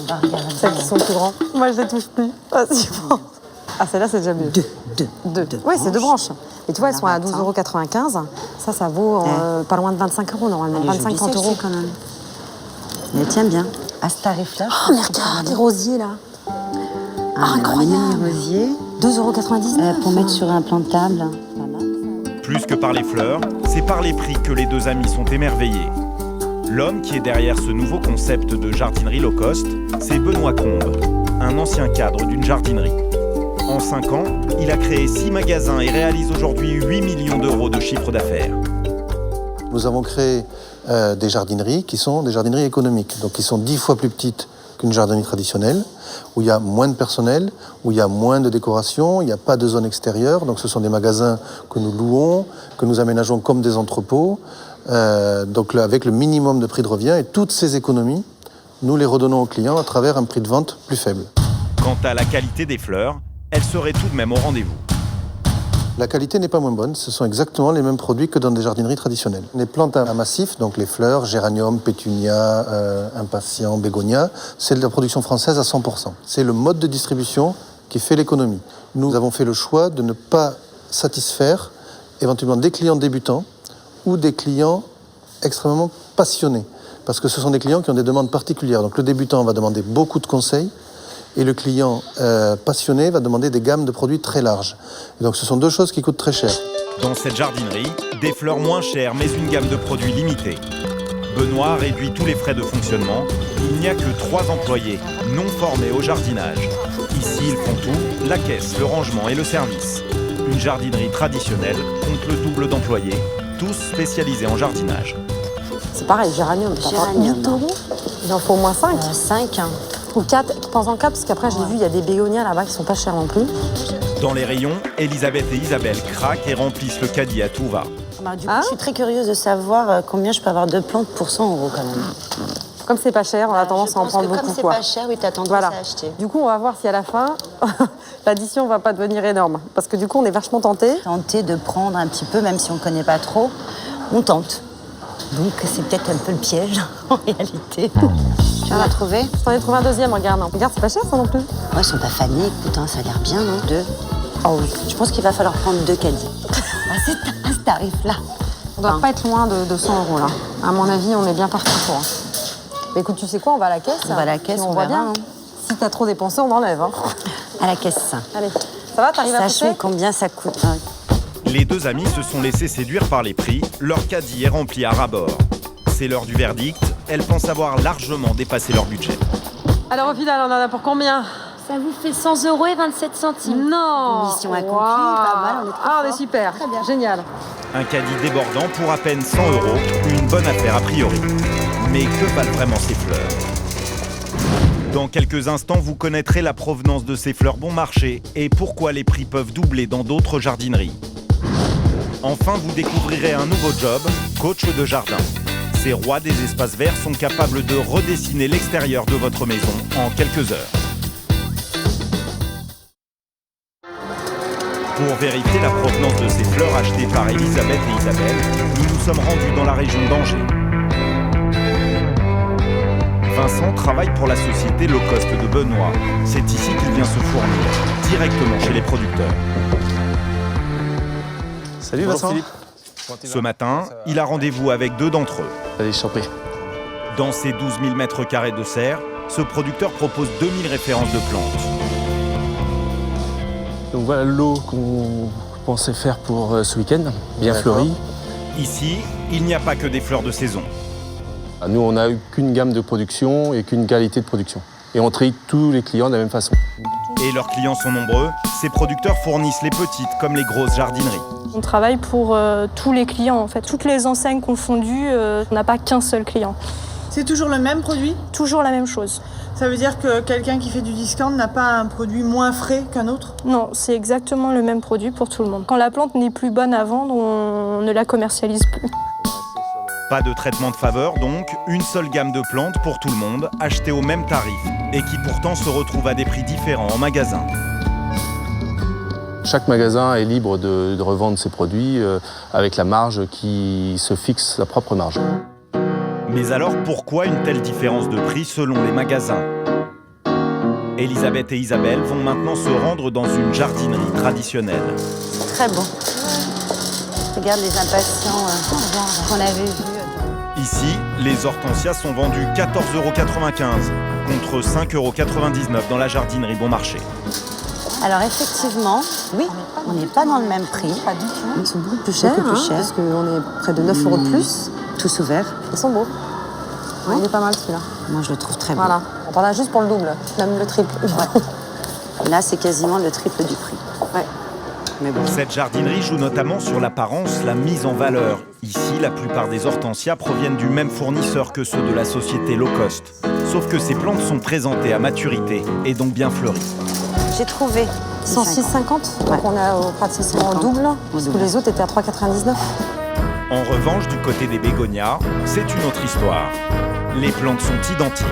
On va regarder. Celles qui sont plus grandes. Moi, je les touche plus. Ah, si, bon. Ah, celle-là, c'est déjà mieux. Deux. Oui, c'est 2 branches. Et tu vois, elles sont à 12,95 €. Ça vaut pas loin de 25 € normalement. 25-30 € quand même. Mais tiens bien. À ce tarif-là. Oh, mais regarde, les rosiers, là. Incroyable. Rosier. 2,99 € pour mettre sur un plan de table. Plus que par les fleurs, c'est par les prix que les 2 amis sont émerveillés. L'homme qui est derrière ce nouveau concept de jardinerie low cost, c'est Benoît Combe, un ancien cadre d'une jardinerie. En 5 ans, il a créé 6 magasins et réalise aujourd'hui 8 millions € de chiffre d'affaires. Nous avons créé des jardineries qui sont des jardineries économiques, donc qui sont 10 fois plus petites qu'une jardinerie traditionnelle, où il y a moins de personnel, où il y a moins de décoration, il n'y a pas de zone extérieure, donc ce sont des magasins que nous louons, que nous aménageons comme des entrepôts, donc là, avec le minimum de prix de revient, et toutes ces économies, nous les redonnons aux clients à travers un prix de vente plus faible. Quant à la qualité des fleurs, elle serait tout de même au rendez-vous. La qualité n'est pas moins bonne, ce sont exactement les mêmes produits que dans des jardineries traditionnelles. Les plantes à massif, donc les fleurs, géranium, pétunia, impatient, bégonia, c'est de la production française à 100%. C'est le mode de distribution qui fait l'économie. Nous avons fait le choix de ne pas satisfaire éventuellement des clients débutants ou des clients extrêmement passionnés, parce que ce sont des clients qui ont des demandes particulières. Donc le débutant va demander beaucoup de conseils, et le client passionné va demander des gammes de produits très larges. Et donc ce sont 2 choses qui coûtent très cher. Dans cette jardinerie, des fleurs moins chères, mais une gamme de produits limitée. Benoît réduit tous les frais de fonctionnement. Il n'y a que 3 employés, non formés au jardinage. Ici, ils font tout, la caisse, le rangement et le service. Une jardinerie traditionnelle compte le double d'employés, tous spécialisés en jardinage. C'est pareil, géranium. 8 €. Il en faut au moins 5. 5. Ou 4. Pense en 4, parce qu'après, j'ai vu, il y a des bégonias là-bas qui sont pas chers non plus. Dans les rayons, Elisabeth et Isabelle craquent et remplissent le caddie à tout va. Du coup, je suis très curieuse de savoir combien je peux avoir de plantes pour 100 € quand même. Comme c'est pas cher, on a tendance à en prendre beaucoup. Comme c'est pas cher, oui, t'as tendance à acheter. Du coup, on va voir si à la fin, l'addition va pas devenir énorme. Parce que du coup, on est vachement tentés. Tenter de prendre un petit peu, même si on connaît pas trop, on tente. Donc c'est peut-être un peu le piège, en réalité. Tu en as trouvé? Je t'en ai trouvé un deuxième, regarde. Regarde, c'est pas cher ça non plus. Ouais, ils sont pas fanés, écoute, hein, ça a l'air bien, non? 2. Oh oui. Je pense qu'il va falloir prendre 2 caddies. À ce tarif-là. On doit pas être loin de 100 € là. À mon avis, on est bien parti pour. Mais écoute, tu sais quoi, on va à la caisse. On va à la caisse, on voit verra, bien. hein. Si t'as trop dépensé, on enlève. Hein. À la caisse. Allez, ça va, t'arrives à Sache combien ça coûte. Les deux amis se sont laissés séduire par les prix. Leur caddie est rempli à ras-bord. C'est l'heure du verdict. Elles pensent avoir largement dépassé leur budget. Alors au final, on en a pour combien? Ça vous fait 100 € et 27 centimes. Non. Mission accomplie, pas mal, on est on est super. Très bien. Génial. Un caddie débordant pour à peine 100 €. Une bonne affaire a priori. Mais que valent vraiment ces fleurs? Dans quelques instants, vous connaîtrez la provenance de ces fleurs bon marché et pourquoi les prix peuvent doubler dans d'autres jardineries. Enfin, vous découvrirez un nouveau job, coach de jardin. Ces rois des espaces verts sont capables de redessiner l'extérieur de votre maison en quelques heures. Pour vérifier la provenance de ces fleurs achetées par Elisabeth et Isabelle, nous nous sommes rendus dans la région d'Angers. Vincent travaille pour la société Low Cost de Benoît. C'est ici qu'il vient se fournir, directement chez les producteurs. Salut Vincent. Ce matin, il a rendez-vous avec 2 d'entre eux. Allez, je t'en prie. Dans ses 12 000 mètres carrés de serre, ce producteur propose 2000 références de plantes. Donc voilà le lot qu'on pensait faire pour ce week-end, bien fleuri. Ici, il n'y a pas que des fleurs de saison. Nous, on n'a eu qu'une gamme de production et qu'une qualité de production. Et on trie tous les clients de la même façon. Et leurs clients sont nombreux. Ces producteurs fournissent les petites comme les grosses jardineries. On travaille pour tous les clients en fait. Toutes les enseignes confondues, on n'a pas qu'un seul client. C'est toujours le même produit? Toujours la même chose. Ça veut dire que quelqu'un qui fait du discount n'a pas un produit moins frais qu'un autre? Non, c'est exactement le même produit pour tout le monde. Quand la plante n'est plus bonne à vendre, on ne la commercialise plus. Pas de traitement de faveur donc, une seule gamme de plantes pour tout le monde, achetée au même tarif, et qui pourtant se retrouve à des prix différents en magasin. Chaque magasin est libre de revendre ses produits avec la marge qui se fixe sa propre marge. Mais alors pourquoi une telle différence de prix selon les magasins? Elisabeth et Isabelle vont maintenant se rendre dans une jardinerie traditionnelle. Très bon. Regarde les impatients qu'on avait vus. Ici, les hortensias sont vendues 14,95 € contre 5,99 € dans la jardinerie bon marché. Alors effectivement, oui, on n'est pas dans le même prix. Pas du tout. Ils sont beaucoup plus chers, parce qu'on est près de 9 € de plus. Tous ouverts. Ils sont beaux. Ouais. Il est pas mal celui-là. Moi, je le trouve très beau. Voilà. On parle juste pour le double, même le triple. Ouais. Là, c'est quasiment le triple du prix. Ouais. Mais bon. Cette jardinerie joue notamment sur l'apparence, la mise en valeur. Ici, la plupart des hortensias proviennent du même fournisseur que ceux de la société Low Cost. Sauf que ces plantes sont présentées à maturité et donc bien fleuries. J'ai trouvé 106,50. Donc on est pratiquement au double, parce que les autres étaient à 3,99. En revanche, du côté des bégonias, c'est une autre histoire. Les plantes sont identiques.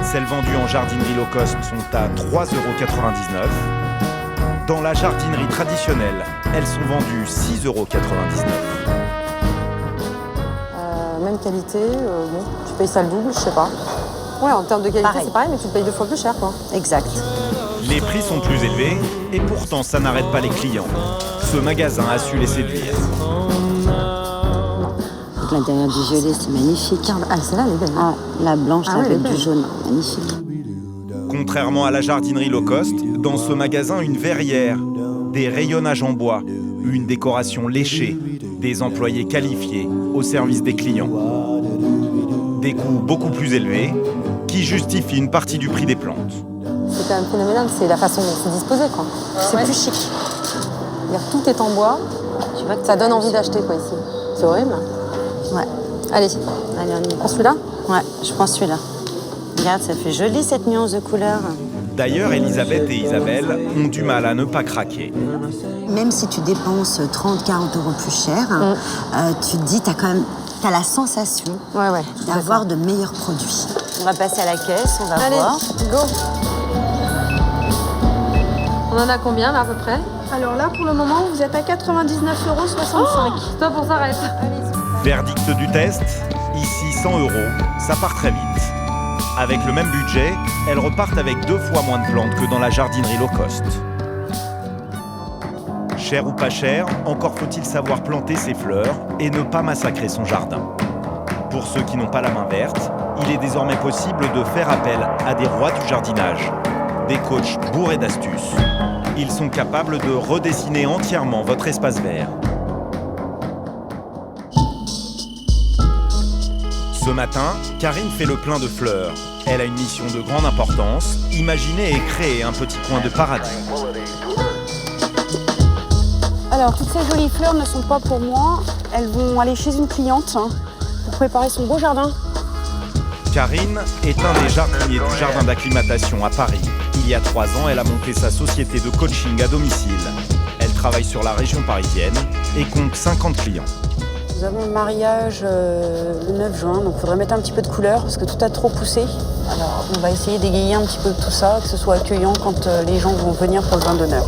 Celles vendues en jardinerie low cost sont à 3,99 €. Dans la jardinerie traditionnelle, elles sont vendues 6,99 €. Même qualité, bon, tu payes ça le double, je sais pas. Ouais, en termes de qualité, c'est pareil, mais tu payes 2 fois plus cher, quoi. Exact. Les prix sont plus élevés, et pourtant ça n'arrête pas les clients. Ce magasin a su les séduire. L'intérieur du violet, c'est magnifique. Ah, celle-là, elle est belle. Ah, la blanche avec du jaune, magnifique. Contrairement à la jardinerie low cost, dans ce magasin, une verrière, des rayonnages en bois, une décoration léchée, des employés qualifiés au service des clients. Des coûts beaucoup plus élevés qui justifient une partie du prix des plantes. C'est quand même phénoménal, c'est la façon dont c'est disposé, quoi. C'est plus chic. Tout est en bois, tu vois que ça donne envie d'acheter, quoi, ici. C'est horrible. Ouais. Allez, on y va. Prends celui-là? Ouais, je prends celui-là. Regarde, ça fait joli cette nuance de couleurs. D'ailleurs, Elisabeth et Isabelle ont du mal à ne pas craquer. Même si tu dépenses 30-40 euros plus cher, tu te dis, t'as la sensation d'avoir de meilleurs produits. On va passer à la caisse, on va voir. Go. On en a combien là à peu près? Alors là, pour le moment, vous êtes à 99,65 €. Stop, on s'arrête. Verdict du test, ici 100 €, ça part très vite. Avec le même budget, elles repartent avec 2 fois moins de plantes que dans la jardinerie low cost. Cher ou pas cher, encore faut-il savoir planter ses fleurs et ne pas massacrer son jardin. Pour ceux qui n'ont pas la main verte, il est désormais possible de faire appel à des rois du jardinage, des coachs bourrés d'astuces. Ils sont capables de redessiner entièrement votre espace vert. Ce matin, Karine fait le plein de fleurs. Elle a une mission de grande importance, imaginer et créer un petit coin de paradis. Alors, toutes ces jolies fleurs ne sont pas pour moi. Elles vont aller chez une cliente pour préparer son beau jardin. Karine est un des jardiniers du jardin d'acclimatation à Paris. Il y a 3 ans, elle a monté sa société de coaching à domicile. Elle travaille sur la région parisienne et compte 50 clients. Nous avons le mariage le 9 juin, donc il faudrait mettre un petit peu de couleur parce que tout a trop poussé. Alors on va essayer d'égayer un petit peu tout ça, que ce soit accueillant quand les gens vont venir pour le vin d'honneur.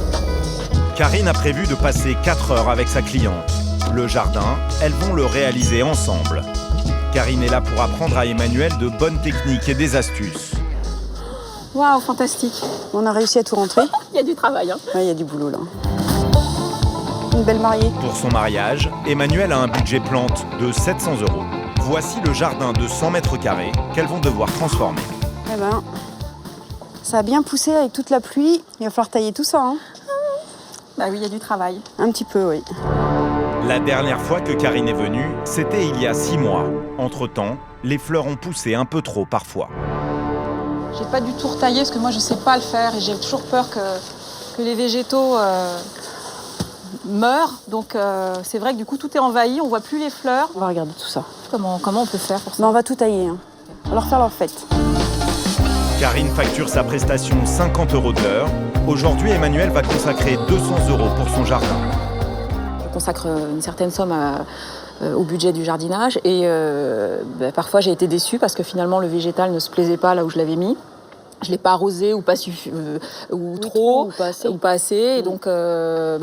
Karine a prévu de passer 4 heures avec sa cliente. Le jardin, elles vont le réaliser ensemble. Karine est là pour apprendre à Emmanuel de bonnes techniques et des astuces. Waouh, fantastique. On a réussi à tout rentrer. Il y a du travail. Hein. Ouais, il y a du boulot là. Une belle mariée. Pour son mariage, Emmanuel a un budget plante de 700 €. Voici le jardin de 100 mètres carrés qu'elles vont devoir transformer. Eh ben, ça a bien poussé avec toute la pluie. Il va falloir tailler tout ça. Hein. Bah oui, il y a du travail. Un petit peu, oui. La dernière fois que Karine est venue, c'était il y a 6 mois. Entre-temps, les fleurs ont poussé un peu trop parfois. J'ai pas du tout retaillé parce que moi je sais pas le faire et j'ai toujours peur que les végétaux meurent. Donc c'est vrai que du coup tout est envahi, on voit plus les fleurs. On va regarder tout ça. Comment on peut faire pour ça? Ben, on va tout tailler. Hein. On va leur faire leur fête. Karine facture sa prestation 50 € de l'heure. Aujourd'hui, Emmanuel va consacrer 200 € pour son jardin. Je consacre une certaine somme au budget du jardinage et parfois j'ai été déçue parce que finalement le végétal ne se plaisait pas là où je l'avais mis. Je ne l'ai pas arrosé ou pas ou trop ou pas assez. Et donc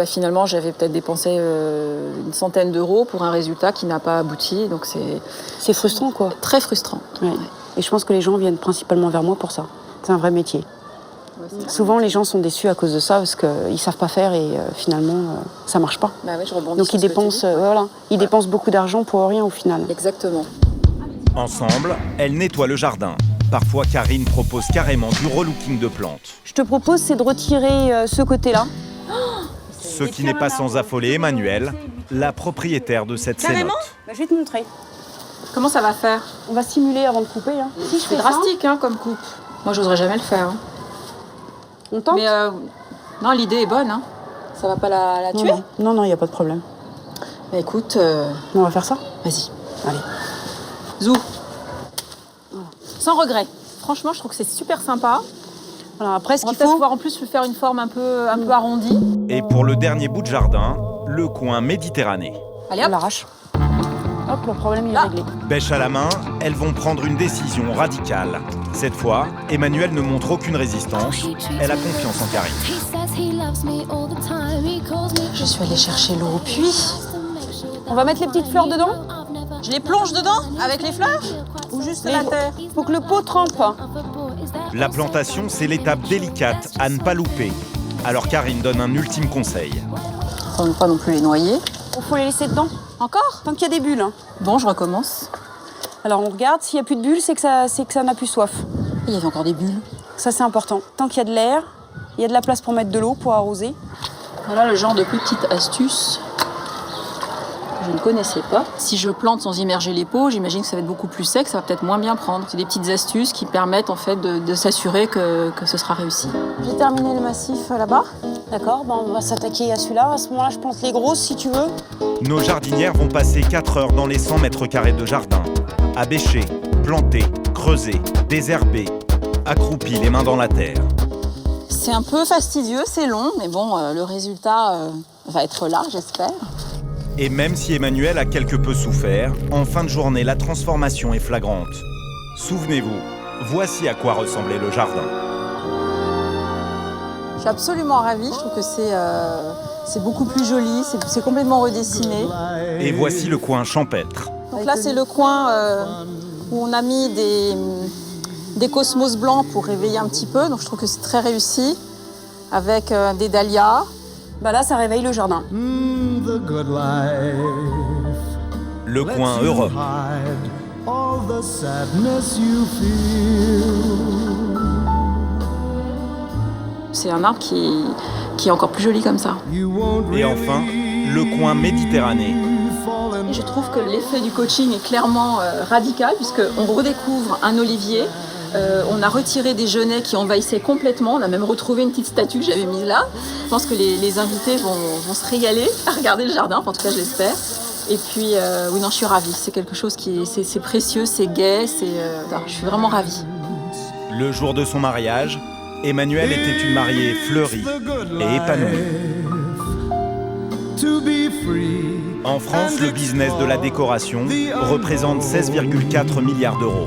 finalement j'avais peut-être dépensé une centaine d'euros pour un résultat qui n'a pas abouti. Donc c'est frustrant quoi. Très frustrant. Ouais. Et je pense que les gens viennent principalement vers moi pour ça. C'est un vrai métier. Souvent, les gens sont déçus à cause de ça parce qu'ils ne savent pas faire et finalement, ça ne marche pas. Bah oui, je rebondis donc, sur ils dépensent beaucoup d'argent pour rien au final. Exactement. Ensemble, elles nettoient le jardin. Parfois, Karine propose carrément du relooking de plantes. Je te propose, c'est de retirer ce côté-là. Ce qui n'est pas sans affoler Emmanuel, la propriétaire de cette cénote. Bah, je vais te montrer. Comment ça va faire? On va simuler avant de couper. Hein. Si je fais drastique comme coupe. Moi, j'oserais jamais le faire. Hein. On tente? Mais non, l'idée est bonne. Hein. Ça va pas la tuer? Non, il n'y a pas de problème. Bah, écoute, on va faire ça? Vas-y. Allez. Zou. Voilà. Sans regret. Franchement, je trouve que c'est super sympa. Alors après, ce on va qu'il peut-être faut pouvoir en plus lui faire une forme un peu arrondie. Et pour le dernier bout de jardin, le coin Méditerranée. Allez hop. On l'arrache. Hop, le problème il est réglé. Bêche à la main, elles vont prendre une décision radicale. Cette fois, Emmanuel ne montre aucune résistance. Elle a confiance en Karine. Je suis allée chercher l'eau au puits. On va mettre les petites fleurs dedans? Je les plonge dedans avec les fleurs? Ou juste la terre? Faut que le pot trempe. La plantation, c'est l'étape délicate à ne pas louper. Alors Karine donne un ultime conseil. On ne va pas non plus les noyer. Il faut les laisser dedans. Encore? Tant qu'il y a des bulles. Hein. Bon, je recommence. Alors on regarde, s'il n'y a plus de bulles, c'est que ça n'a plus soif. Il y avait encore des bulles. Ça c'est important. Tant qu'il y a de l'air, il y a de la place pour mettre de l'eau, pour arroser. Voilà le genre de petite astuce que je ne connaissais pas. Si je plante sans immerger les pots, j'imagine que ça va être beaucoup plus sec, ça va peut-être moins bien prendre. C'est des petites astuces qui permettent en fait de s'assurer que ce sera réussi. J'ai terminé le massif là-bas. D'accord, on va s'attaquer à celui-là. À ce moment-là, je plante les grosses si tu veux. Nos jardinières vont passer 4 heures dans les 100 mètres carrés de jardin, à bêcher, planter, creusé, désherbé, accroupi les mains dans la terre. C'est un peu fastidieux, c'est long, mais bon, le résultat va être là, j'espère. Et même si Emmanuelle a quelque peu souffert, en fin de journée, la transformation est flagrante. Souvenez-vous, voici à quoi ressemblait le jardin. Je suis absolument ravie, je trouve que c'est beaucoup plus joli, c'est complètement redessiné. Et voici le coin champêtre. Donc là, c'est le coin où on a mis des cosmos blancs pour réveiller un petit peu, donc je trouve que c'est très réussi, avec des dahlias. Bah là, ça réveille le jardin. Le coin heureux. C'est un arbre qui est encore plus joli comme ça. Et enfin, le coin Méditerranée. Et je trouve que l'effet du coaching est clairement radical, puisqu'on redécouvre un olivier. On a retiré des genêts qui envahissaient complètement. On a même retrouvé une petite statue que j'avais mise là. Je pense que les invités vont se régaler à regarder le jardin, en tout cas je l'espère. Et puis, oui, non, je suis ravie. C'est quelque chose c'est précieux, c'est gai, je suis vraiment ravie. Le jour de son mariage, Emmanuelle était une mariée fleurie et épanouie. En France, le business de la décoration représente 16,4 milliards d'euros.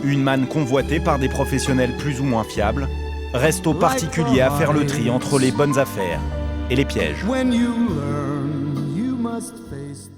Une manne convoitée par des professionnels plus ou moins fiables, reste aux particuliers à faire le tri entre les bonnes affaires et les pièges. When you learn, you must face